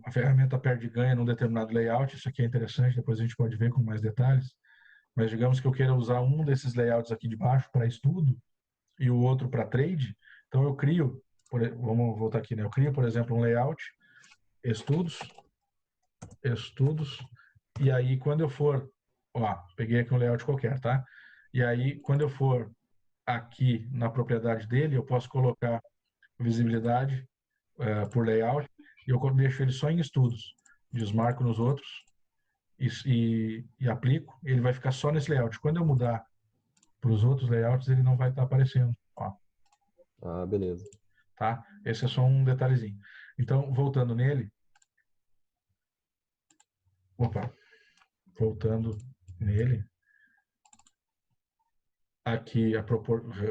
a ferramenta perde e ganha num determinado layout. Isso aqui é interessante, depois a gente pode ver com mais detalhes. Mas digamos que eu queira usar um desses layouts aqui de baixo para estudo e o outro para trade. Então eu crio, vamos voltar aqui, né? Eu crio, por exemplo, um layout, estudos, e aí quando eu for... peguei aqui um layout qualquer, tá? E aí, quando eu for aqui na propriedade dele, eu posso colocar visibilidade por layout e eu deixo ele só em estudos. Desmarco nos outros e aplico, ele vai ficar só nesse layout. Quando eu mudar para os outros layouts, ele não vai estar aparecendo. Ó, Ah, beleza. tá? Esse é só um detalhezinho. Então, voltando nele. Opa. Voltando nele. Aqui,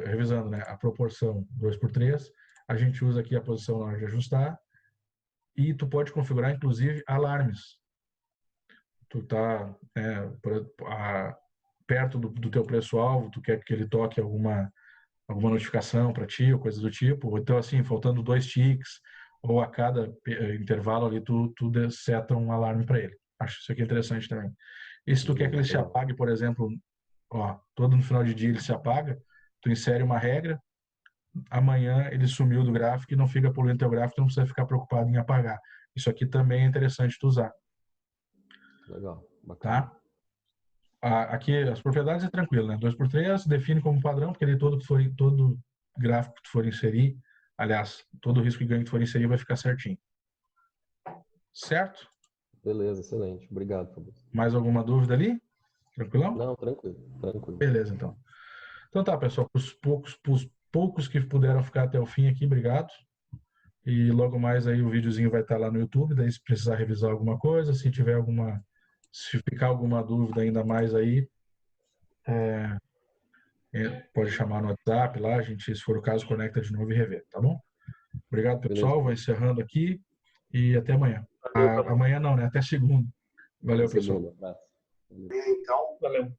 revisando, né? A proporção 2:3. A gente usa aqui a posição na hora de ajustar. E tu pode configurar, inclusive, alarmes. Tu tá perto do teu preço-alvo, tu quer que ele toque alguma notificação para ti, ou coisa do tipo. Ou então, assim, faltando 2 ticks, ou a cada intervalo ali, tu seta um alarme para ele. Acho isso aqui interessante também. E se tu quer que ele se apague, por exemplo, ó, todo no final de dia ele se apaga, tu insere uma regra, amanhã ele sumiu do gráfico e não fica poluindo teu gráfico, tu não precisa ficar preocupado em apagar. Isso aqui também é interessante tu usar. Legal, bacana. Tá? Aqui as propriedades é tranquilo, né? 2:3 define como padrão, porque ele todo gráfico que tu for inserir, aliás, todo risco e ganho que tu for inserir vai ficar certinho. Certo? Beleza, excelente. Obrigado, Fabrício. Mais alguma dúvida ali? Tranquilão? Não, tranquilo, tranquilo. Beleza, então. Então tá, pessoal, pros poucos que puderam ficar até o fim aqui, obrigado. E logo mais aí o videozinho vai estar lá no YouTube, daí se precisar revisar alguma coisa, se ficar alguma dúvida ainda mais aí, pode chamar no WhatsApp lá, a gente, se for o caso, conecta de novo e revê, tá bom? Obrigado, pessoal. Beleza. Vou encerrando aqui e até amanhã. Amanhã não, né? Até segunda. Valeu, pessoal. Abraço. Então, valeu.